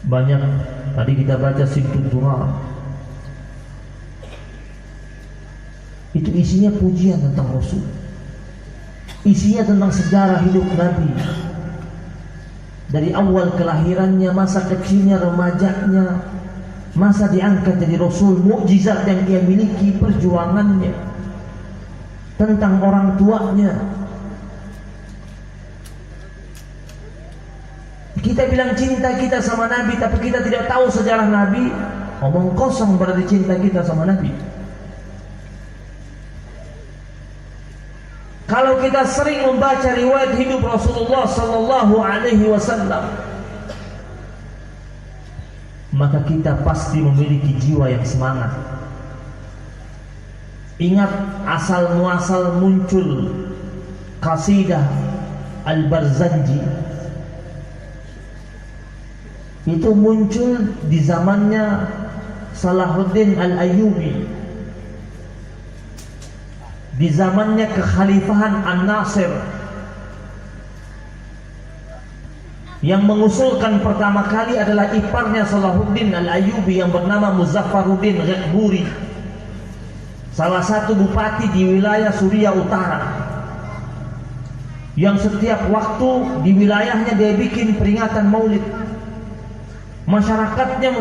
Banyak tadi kita baca Sittut Durar, itu isinya pujian tentang Rasul, isinya tentang sejarah hidup Nabi, dari awal kelahirannya, masa kecilnya, remajanya, masa diangkat jadi Rasul, mukjizat yang dia miliki, perjuangannya, tentang orang tuanya. Kita bilang cinta kita sama Nabi, tapi kita tidak tahu sejarah Nabi, omong kosong berarti cinta kita sama Nabi. Kalau kita sering membaca riwayat hidup Rasulullah sallallahu alaihi wasallam, maka kita pasti memiliki jiwa yang semangat. Ingat asal muasal muncul qasidah Al-Barzanji, itu muncul di zamannya Salahuddin Al-Ayyubi, di zamannya kekhalifahan An-Nasir. Yang mengusulkan pertama kali adalah iparnya Salahuddin Al-Ayyubi yang bernama Muzaffaruddin Ghekburi, salah satu bupati di wilayah Suriah Utara, yang setiap waktu di wilayahnya dia bikin peringatan Maulid. Masyarakatnya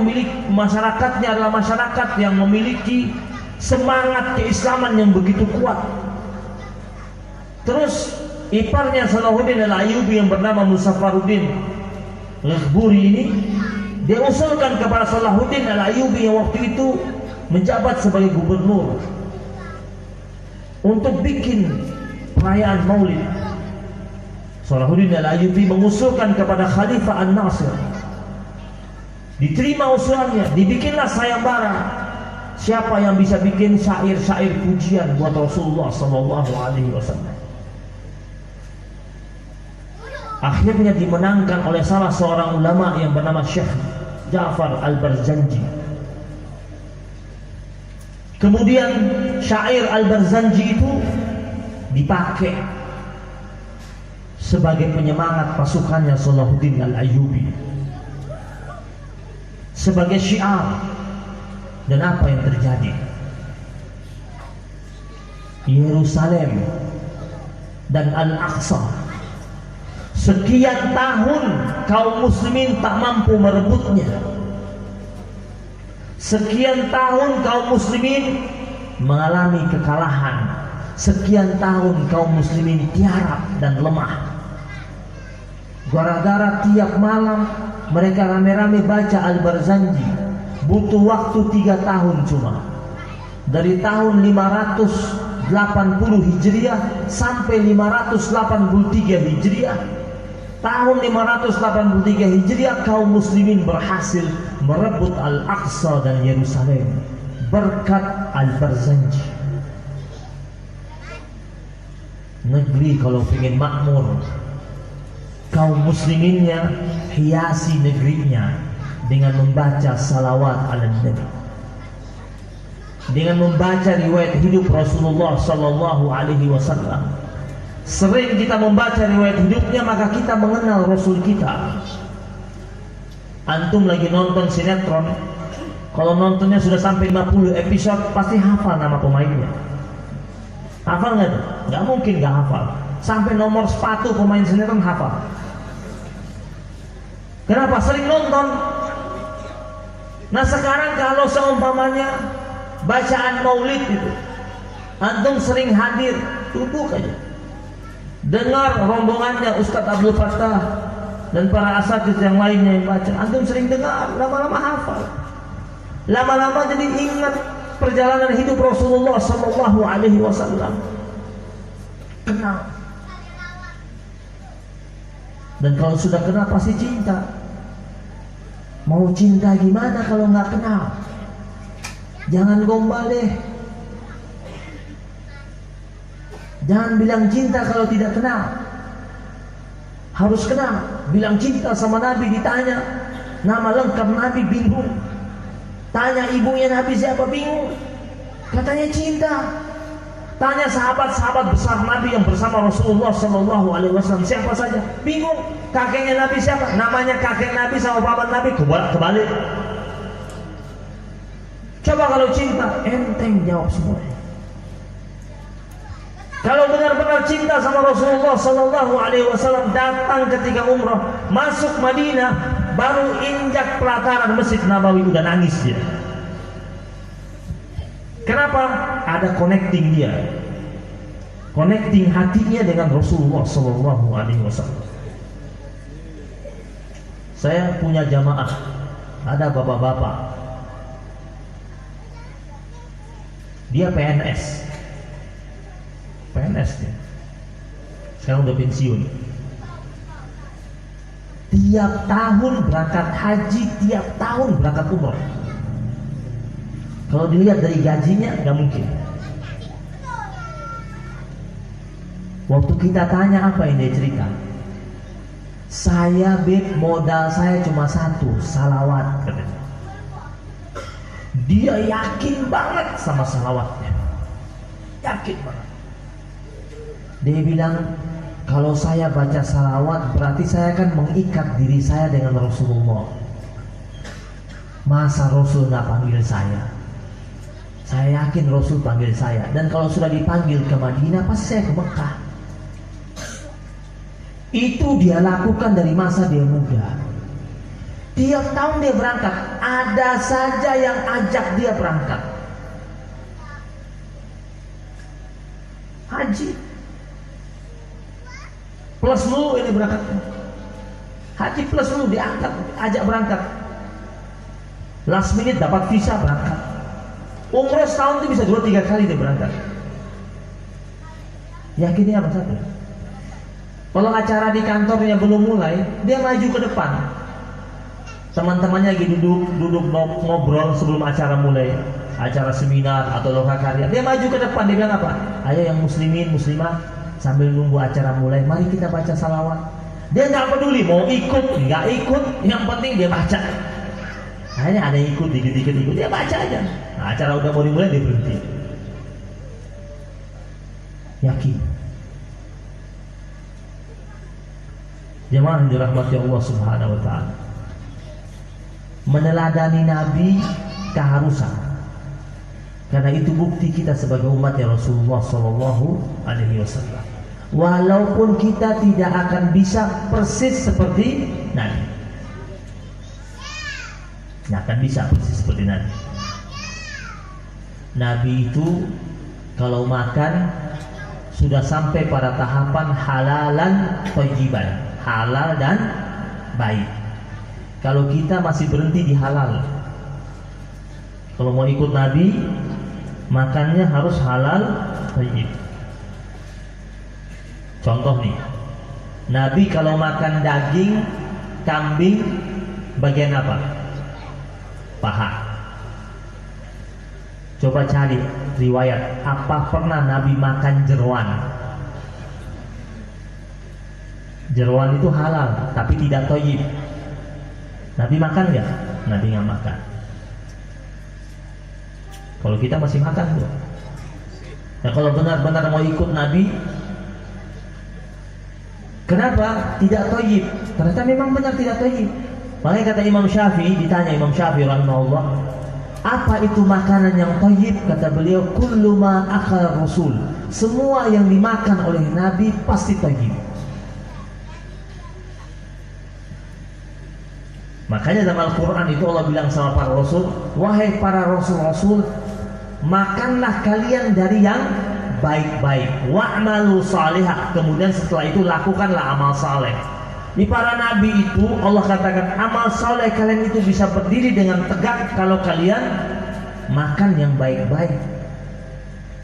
adalah masyarakat yang memiliki semangat keislaman yang begitu kuat. Terus iparnya Salahuddin Al-Ayyubi yang bernama Muzaffaruddin Ghekburi ini, dia usulkan kepada Salahuddin Al-Ayyubi yang waktu itu menjabat sebagai gubernur untuk bikin perayaan Maulid. Salahuddin Al-Ayyubi mengusulkan kepada Khalifah An-Nasir. Diterima usulannya, dibikinlah sayembara. Siapa yang bisa bikin syair-syair pujian buat Rasulullah sallallahu alaihi wasallam? akhirnya dimenangkan oleh salah seorang ulama yang bernama Syekh Ja'far Al-Barzanji. Kemudian syair Al-Barzanji itu dipakai sebagai penyemangat pasukannya Salahuddin Al-Ayyubi, sebagai syiar. Dan apa yang terjadi? Yerusalem dan Al-Aqsa, sekian tahun kaum muslimin tak mampu merebutnya. Sekian tahun kaum muslimin mengalami kekalahan. Sekian tahun kaum muslimin tiarap dan lemah. Gara-gara tiap malam mereka rame-rame baca Al-Barzanji, butuh waktu 3 tahun cuma. Dari tahun 580 Hijriah sampai 583 Hijriah. Tahun 583 Hijriah kaum muslimin berhasil merebut Al-Aqsa dan Yerusalem berkat Al-Barzanji. Negeri kalau ingin makmur, kaum musliminnya hiasi negerinya dengan membaca salawat ala Nabi, dengan membaca riwayat hidup Rasulullah Sallallahu Alaihi Wasallam. Sering kita membaca riwayat hidupnya, maka kita mengenal Rasul kita. Antum lagi nonton sinetron, kalau nontonnya sudah sampai 50 episode, pasti hafal nama pemainnya. Hafal nggak tuh? Nggak mungkin nggak hafal. Sampai nomor sepatu pemain sinetron hafal. Kenapa? Sering nonton. Nah sekarang kalau seumpamanya bacaan maulid itu, antum sering hadir, duduk aja, dengar rombongannya Ustadz Abdul Fattah dan para asatidz yang lainnya yang baca, antum sering dengar, lama-lama hafal, lama-lama jadi ingat perjalanan hidup Rasulullah Sallallahu Alaihi Wasallam, kenal. Dan kalau sudah kenal pasti cinta. Mau cinta gimana kalau nggak kenal? Jangan gombal deh. Jangan bilang cinta kalau tidak kenal. Harus kenal. Bilang cinta sama Nabi ditanya nama lengkap Nabi, bingung. Tanya ibunya Nabi siapa, bingung. Katanya cinta. Tanya sahabat-sahabat besar Nabi yang bersama Rasulullah Sallallahu Alaihi Wasallam siapa saja, bingung. Kakeknya Nabi siapa? Namanya kakek Nabi sama paman Nabi kebalik. Coba kalau cinta, enteng jawab semuanya. Kalau benar-benar cinta sama Rasulullah Sallallahu Alaihi Wasallam, datang ketika umrah, masuk Madinah, baru injak pelataran Masjid Nabawi udah nangis dia. Kenapa? Ada connecting dia, connecting hatinya dengan Rasulullah Sallallahu Alaihi Wasallam. Saya punya jamaah, ada bapak-bapak, dia PNS dia, sekarang udah pensiun. Tiap tahun berangkat haji, tiap tahun berangkat umrah. Kalau dilihat dari gajinya, nggak mungkin. Waktu kita tanya apa yang dia cerita, saya modal saya cuma 1, salawat katanya. Dia yakin banget sama salawatnya, yakin banget. Dia bilang, kalau saya baca salawat berarti saya akan mengikat diri saya dengan Rasulullah. Masa Rasul nggak panggil saya? Saya yakin Rasul panggil saya. Dan kalau sudah dipanggil ke Madinah, pasti saya ke Mekah. Itu dia lakukan dari masa dia muda. Tiap tahun dia berangkat. Ada saja yang ajak dia berangkat haji. Plus dulu ini berangkatnya. Haji plus dulu diangkat, ajak berangkat. Last minute dapat visa berangkat. Umroh setahun itu bisa 2-3 kali dia berangkat. Yakinnya apa satu? Kalau acara di kantornya belum mulai, dia maju ke depan. Teman-temannya lagi duduk ngobrol sebelum acara mulai, acara seminar atau lokakarya. Dia maju ke depan, dia bilang apa? Ayo yang muslimin, muslimah, sambil nunggu acara mulai, mari kita baca salawat. Dia nggak peduli mau ikut, nggak ikut, yang penting dia baca. Akhirnya ada yang ikut, dikit-dikit ikut, dia baca aja. Nah, acara udah mau dimulai, dia berhenti. Yakin. Jemaah yang dirahmati Allah Subhanahu wa taala. Meneladani Nabi keharusan. Karena itu bukti kita sebagai umatnya Rasulullah sallallahu alaihi wasallam. Walaupun kita tidak akan bisa persis seperti Nabi. Tidak akan bisa persis seperti Nabi. Nabi itu kalau makan sudah sampai pada tahapan halalan thayyiban, halal dan baik. Kalau kita masih berhenti di halal. Kalau mau ikut Nabi, makannya harus halal thayyib. Contoh nih, Nabi kalau makan daging kambing bagian apa? Paha. Coba cari riwayat, apa pernah Nabi makan jeroan? Jeroan itu halal, tapi tidak thayyib. Nabi makan nggak? Nabi nggak makan. Kalau kita masih makan tuh. Nah, kalau benar-benar mau ikut Nabi, kenapa tidak thayyib? Ternyata memang benar tidak thayyib. Makanya kata Imam Syafi'i, ditanya Imam Syafi'i rahimahullah, apa itu makanan yang thayyib? Kata beliau, kullu ma akal Rasul. Semua yang dimakan oleh Nabi pasti thayyib. Makanya dalam Al-Quran itu Allah bilang sama para Rasul, wahai para Rasul-Rasul, makanlah kalian dari yang baik-baik, wa'malu salihah. Kemudian setelah itu lakukanlah amal saleh. Di para nabi itu Allah katakan amal saleh kalian itu bisa berdiri dengan tegak kalau kalian makan yang baik-baik.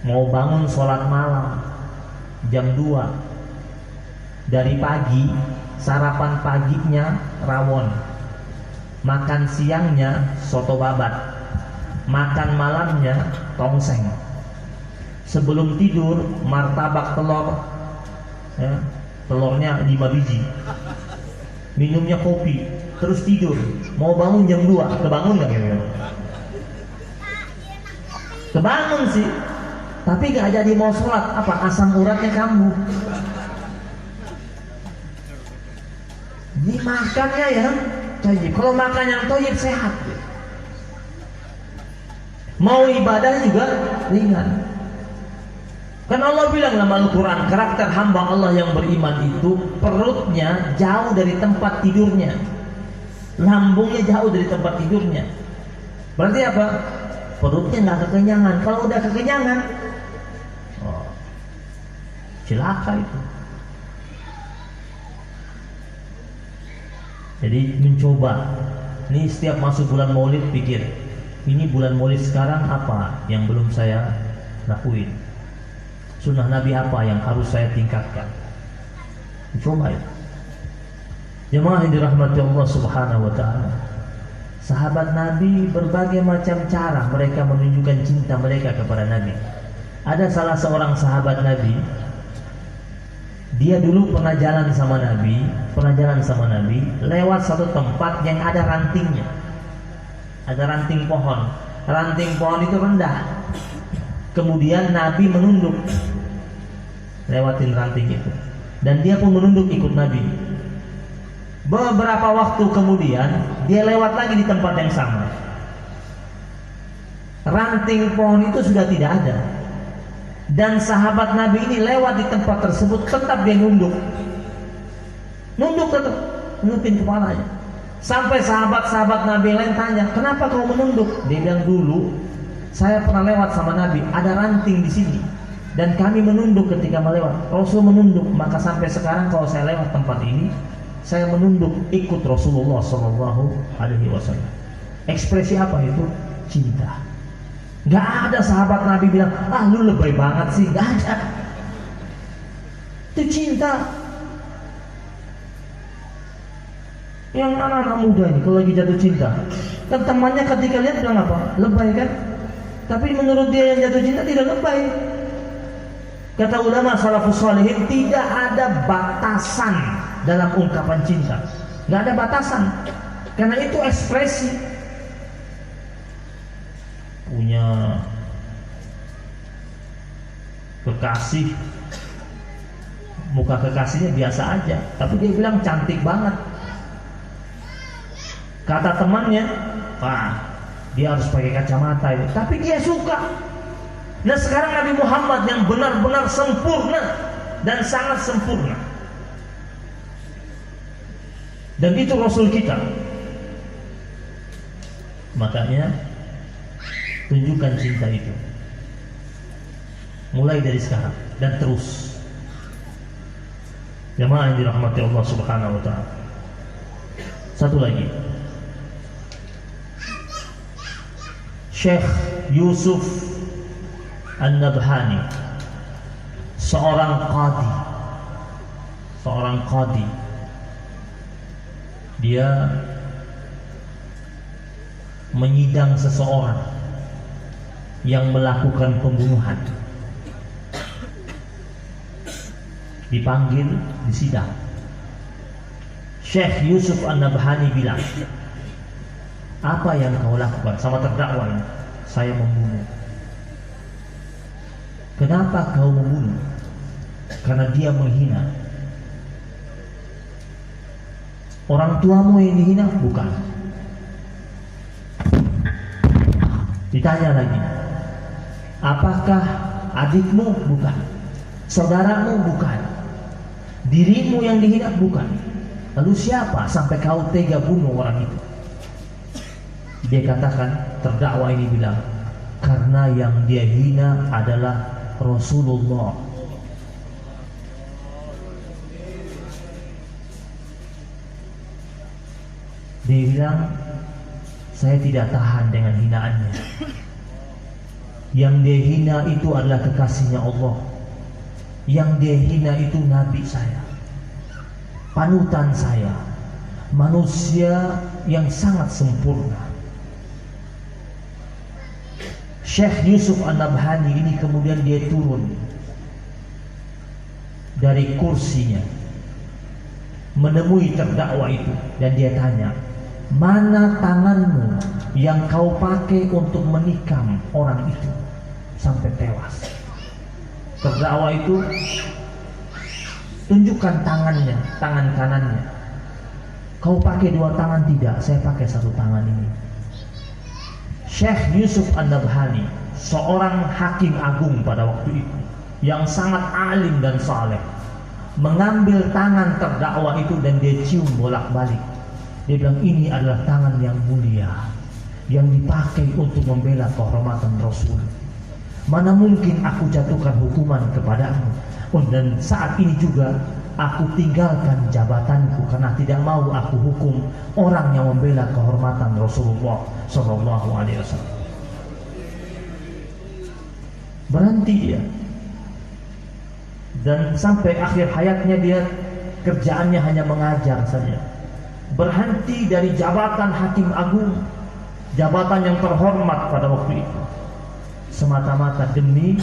Mau bangun sholat malam jam 2 dari pagi, sarapan paginya rawon, makan siangnya soto babat, makan malamnya tongseng, sebelum tidur martabak telur, ya, telurnya 5 biji, minumnya kopi, terus tidur. Mau bangun jam 2, kebangun nggak kira-kira? Kebangun sih, tapi nggak jadi mau sholat. Apa? Asam uratnya kambuh. Ini makannya ya thayyib. Kalau makan yang thayyib sehat. Mau ibadah juga ringan. Kan Allah bilang dalam Al-Quran, karakter hamba Allah yang beriman itu perutnya jauh dari tempat tidurnya, lambungnya jauh dari tempat tidurnya. Berarti apa? Perutnya nggak kekenyangan. Kalau udah kekenyangan, celaka itu. Jadi mencoba. Ini setiap masuk bulan Maulid pikir, ini bulan Maulid sekarang apa yang belum saya lakuin? Sunnah Nabi apa yang harus saya tingkatkan? Coba ya. Jemaah yang dirahmati Allah Subhanahu wa taala. Sahabat Nabi berbagai macam cara mereka menunjukkan cinta mereka kepada Nabi. Ada salah seorang sahabat Nabi, dia dulu pernah jalan sama Nabi, lewat satu tempat yang ada rantingnya. Ada ranting pohon. Ranting pohon itu rendah. Kemudian Nabi menunduk lewatin ranting itu, dan dia pun menunduk ikut Nabi. Beberapa waktu kemudian dia lewat lagi di tempat yang sama. Ranting pohon itu sudah tidak ada, dan sahabat Nabi ini lewat di tempat tersebut tetap dia nunduk tetap nundukin kepalanya. Sampai sahabat-sahabat Nabi lain tanya, kenapa kau menunduk? Dia bilang, dulu saya pernah lewat sama Nabi, ada ranting di sini, dan kami menunduk ketika melewat. Rasul menunduk, maka sampai sekarang kalau saya lewat tempat ini, saya menunduk ikut Rasulullah Sallallahu Alaihi Wasallam. Ekspresi apa itu? Cinta. Gak ada sahabat Nabi bilang, lu lebay banget sih. Gak ada. Itu cinta. Yang anak-anak muda ini kalau lagi jatuh cinta, kan temannya ketika lihat bilang apa? Lebay kan? Tapi menurut dia yang jatuh cinta tidak lebay. Kata ulama salafus shalihin, tidak ada batasan dalam ungkapan cinta. Nggak ada batasan, karena itu ekspresi. Punya kekasih, muka kekasihnya biasa aja, tapi dia bilang cantik banget. Kata temannya, dia harus pakai kacamata itu, tapi dia suka. Nah sekarang Nabi Muhammad yang benar-benar sempurna dan sangat sempurna, dan itu Rasul kita. Makanya tunjukkan cinta itu mulai dari sekarang dan terus. Jamaah yang dirahmati Allah Subhanahu wa ta'ala. Satu lagi, Syekh Yusuf An-Nabhani, seorang qadi. Dia menyidang seseorang yang melakukan pembunuhan. Dipanggil, disidang. Syekh Yusuf An-Nabhani bilang, apa yang kau lakukan sama terdakwa ini? Saya membunuh. Kenapa kau membunuh? Karena dia menghina. Orang tuamu yang dihina? Bukan. Ditanya lagi, apakah adikmu? Bukan. Saudaramu? Bukan. Dirimu yang dihina? Bukan. Lalu siapa sampai kau tega bunuh orang itu? Dia katakan, terdakwa ini bilang, karena yang dia hina adalah Rasulullah. Dia bilang, saya tidak tahan dengan hinaannya. Yang dia hina itu adalah kekasihnya Allah. Yang dia hina itu Nabi saya, panutan saya, manusia yang sangat sempurna. Syekh Yusuf An-Nabhani ini kemudian dia turun dari kursinya, menemui terdakwa itu, dan dia tanya, mana tanganmu yang kau pakai untuk menikam orang itu sampai tewas? Terdakwa itu tunjukkan tangannya, tangan kanannya. Kau pakai dua tangan? Tidak, saya pakai satu tangan ini. Syekh Yusuf An-Nabhani, seorang hakim agung pada waktu itu yang sangat alim dan saleh, mengambil tangan terdakwa itu dan dia cium bolak-balik. Dia bilang, ini adalah tangan yang mulia yang dipakai untuk membela kehormatan Rasul. Mana mungkin aku jatuhkan hukuman kepadamu. Dan saat ini juga aku tinggalkan jabatanku karena tidak mau aku hukum orang yang membela kehormatan Rasulullah Sallallahu Alaihi Wasallam. Berhenti dia, dan sampai akhir hayatnya dia kerjaannya hanya mengajar saja. Berhenti dari jabatan hakim agung, jabatan yang terhormat pada waktu itu, semata-mata demi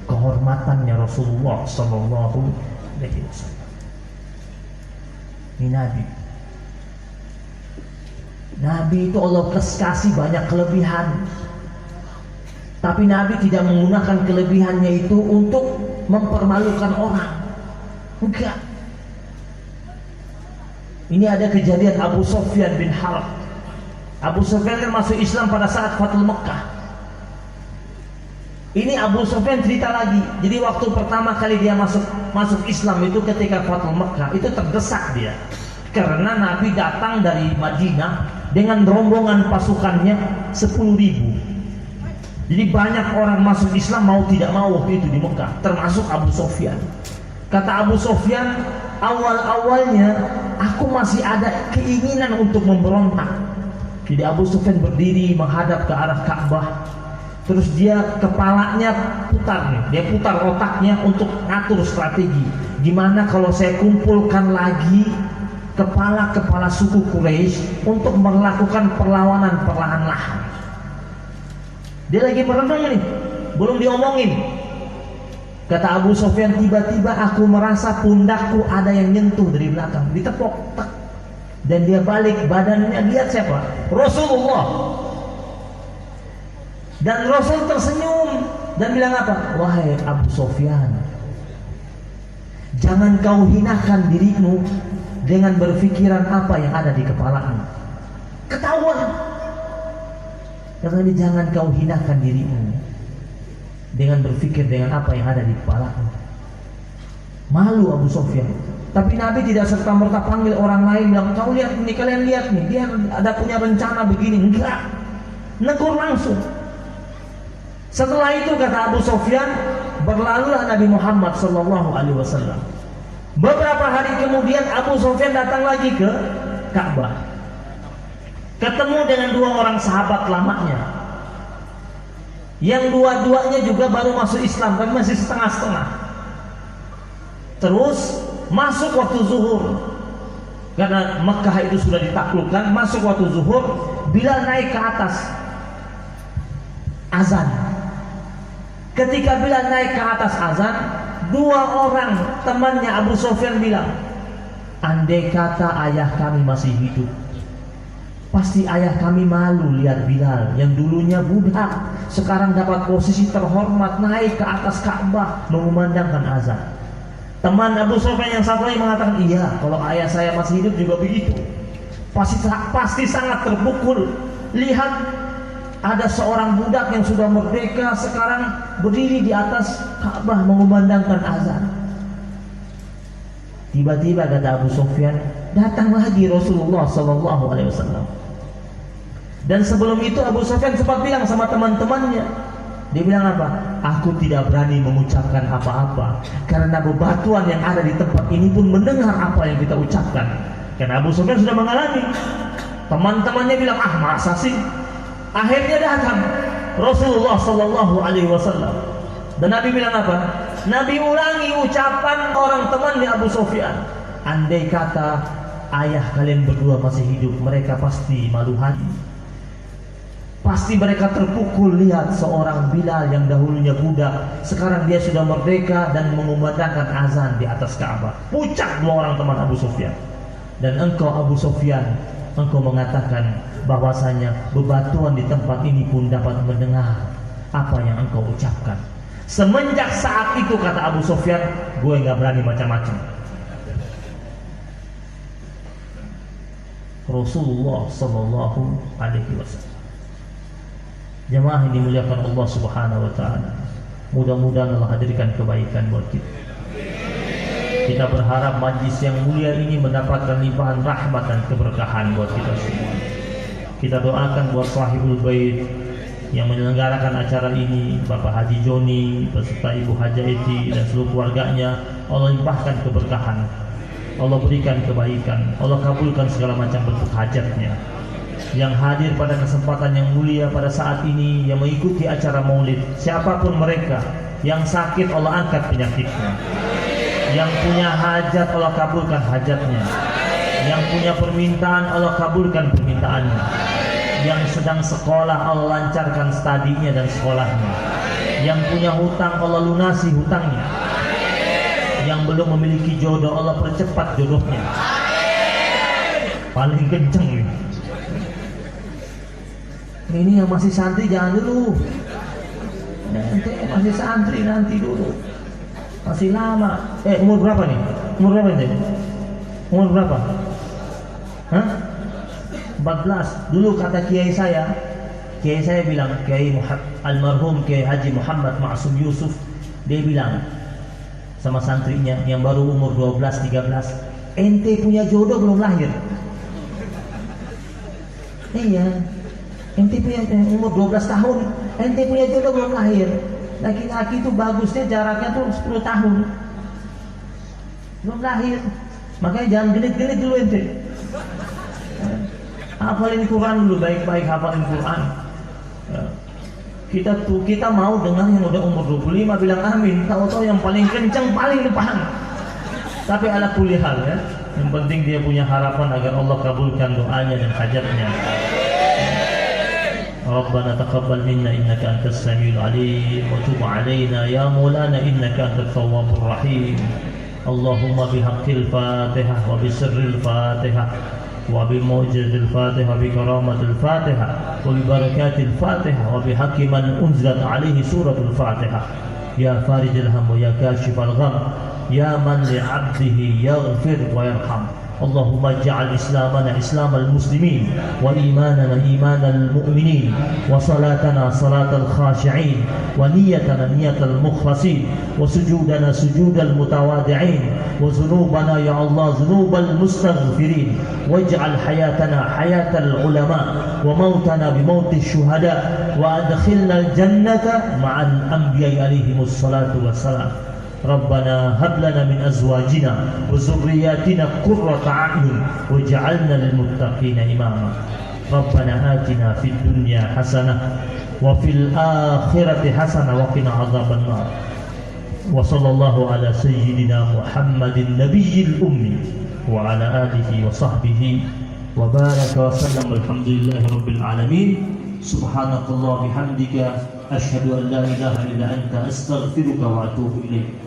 kehormatannya Rasulullah Sallallahu Alaihi Wasallam. Ini Nabi itu Allah kasih banyak kelebihan, tapi Nabi tidak menggunakan kelebihannya itu untuk mempermalukan orang. Enggak. Ini ada kejadian Abu Sufyan bin Harb. Abu Sufyan kan masuk Islam pada saat Fathul Mekkah. Ini Abu Sufyan cerita lagi. Jadi waktu pertama kali dia masuk Islam itu ketika Fathul Mekkah, itu terdesak dia. Karena Nabi datang dari Madinah dengan rombongan pasukannya 10.000. Jadi banyak orang masuk Islam mau tidak mau waktu itu di Mekah, termasuk Abu Sufyan. Kata Abu Sufyan, awal-awalnya aku masih ada keinginan untuk memberontak. Jadi Abu Sufyan berdiri menghadap ke arah Ka'bah. Terus dia kepalanya putar nih, dia putar otaknya untuk ngatur strategi. Gimana kalau saya kumpulkan lagi kepala-kepala suku Quraisy untuk melakukan perlawanan perlahan-lahan. Dia lagi merenung nih, belum diomongin. Kata Abu Sufyan, tiba-tiba aku merasa pundakku ada yang nyentuh dari belakang, ditepok, tak. Dan dia balik badannya, lihat siapa? Rasulullah. Dan Rasul tersenyum dan bilang apa? Wahai Abu Sufyan, jangan kau hinakan dirimu dengan berpikiran apa yang ada di kepalamu. Ketahuan. Kata dia, jangan kau hinakan dirimu dengan berpikir dengan apa yang ada di kepalamu. Malu Abu Sufyan. Tapi Nabi tidak serta-merta panggil orang lain bilang, kau lihat nih, kalian lihat nih, dia ada punya rencana begini. Enggak, negur langsung. Setelah itu kata Abu Sufyan, berlalulah Nabi Muhammad SAW. Beberapa hari kemudian Abu Sufyan datang lagi ke Ka'bah, ketemu dengan dua orang sahabat lamanya, yang dua-duanya juga baru masuk Islam, tapi masih setengah-setengah. Terus masuk waktu zuhur, karena Mekah itu sudah ditaklukkan. Masuk waktu zuhur, Bilal naik ke atas azan. Ketika Bilal naik ke atas azan, dua orang temannya Abu Sufyan bilang, andai kata ayah kami masih hidup, pasti ayah kami malu lihat Bilal yang dulunya budak, sekarang dapat posisi terhormat naik ke atas Ka'bah mengumandangkan azan. Teman Abu Sufyan yang satu lagi mengatakan, iya, kalau ayah saya masih hidup juga begitu. Pasti sangat terpukul lihat ada seorang budak yang sudah merdeka sekarang berdiri di atas Ka'bah mengumandangkan azan. Tiba-tiba kata Abu Sufyan, datang lagi Rasulullah SAW. Dan sebelum itu Abu Sufyan sempat bilang sama teman-temannya, dia bilang apa? Aku tidak berani mengucapkan apa-apa karena bebatuan yang ada di tempat ini pun mendengar apa yang kita ucapkan. Karena Abu Sufyan sudah mengalami. Teman-temannya bilang, ah masa sih? Akhirnya datang Rasulullah SAW. Dan Nabi bilang apa? Nabi ulangi ucapan orang temannya Abu Sufyan. Andai kata ayah kalian berdua masih hidup, mereka pasti malu hati. Pasti mereka terpukul lihat seorang Bilal yang dahulunya budak, sekarang dia sudah merdeka dan mengumandangkan azan di atas Ka'bah. Pucat dua orang teman Abu Sufyan. Dan engkau Abu Sufyan, engkau mengatakan bahwasanya bebatuan di tempat ini pun dapat mendengar apa yang engkau ucapkan. Semenjak saat itu kata Abu Sufyan, gue nggak berani macam-macam. Rasulullah Sallallahu Alaihi Wasallam. Jemaah yang dimuliakan Allah Subhanahu Wa Taala, mudah-mudahan Allah hadirkan kebaikan buat kita. Kita berharap majlis yang mulia ini mendapatkan limpahan rahmat dan keberkahan buat kita semua. Kita doakan buat sahibul bait yang menyelenggarakan acara ini, Bapak Haji Joni beserta Ibu Haja Eti dan seluruh keluarganya. Allah limpahkan keberkahan, Allah berikan kebaikan, Allah kabulkan segala macam bentuk hajatnya. Yang hadir pada kesempatan yang mulia pada saat ini, yang mengikuti acara maulid, siapapun mereka, yang sakit Allah angkat penyakitnya, yang punya hajat Allah kabulkan hajatnya, yang punya permintaan Allah kabulkan permintaannya, yang sedang sekolah Allah lancarkan studinya dan sekolahnya, yang punya hutang Allah lunasi hutangnya, yang belum memiliki jodoh Allah percepat jodohnya. Paling kenceng nih. Ini yang masih santri jangan dulu. Nanti masih santri nanti dulu. Masih lama. Umur berapa nih? Umur berapa nih? Umur berapa? Hah? 14. Dulu kata kiai saya bilang, Kiai almarhum Kiai Haji Muhammad Ma'sum Yusuf, dia bilang sama santrinya yang baru umur 12, 13, ente punya jodoh belum lahir. Iya, ente punya umur 12 tahun, ente punya jodoh belum lahir. Laki-laki itu bagusnya jaraknya tuh 10 tahun belum lahir. Makanya jangan genit-genit dulu ente. Hafalin Quran dulu, baik-baik hafalin Quran. Kita mau dengar yang udah umur 25 bilang amin, tahu-tahu yang paling kencang paling depan. Tapi ala kulli hal ya, yang penting dia punya harapan agar Allah kabulkan doanya dan hajatnya. ربنا تقبل منا إنك أنت السميع العليم وتب علينا يا مولانا إنك أنت التواب الرحيم. اللهم بحق الفاتحة وبسر الفاتحة وبموجز الفاتحة وبكرامة الفاتحة وببركات الفاتحة وبحق من أنزلت عليه سورة الفاتحة يا فارج الهم ويا كاشف الغم يا من لعبده يغفر ويرحم. اللهم اجعل إسلامنا إسلام المسلمين وإيماننا إيمان المؤمنين وصلاتنا صلاة الخاشعين ونيتنا نية المخلصين وسجودنا سجود المتواضعين وذنوبنا يا الله ذنوب المستغفرين واجعل حياتنا حياة العلماء وموتنا بموت الشهداء وأدخلنا الجنة مع الأنبياء عليهم الصلاة والسلام. ربنا هب لنا من أزواجنا وذرياتنا قرة أعين واجعلنا للمتقين إماما. ربنا آتنا في الدنيا حسنة وفي الآخرة حسنة وقنا عذاب النار. وصلى الله على سيدنا محمد النبي الأمي وعلى آله وصحبه وبارك وسلم. الحمد لله رب العالمين. سبحانك الله بحمدك أشهد أن لا إله إلا أنت أستغفرك وأتوب إليك.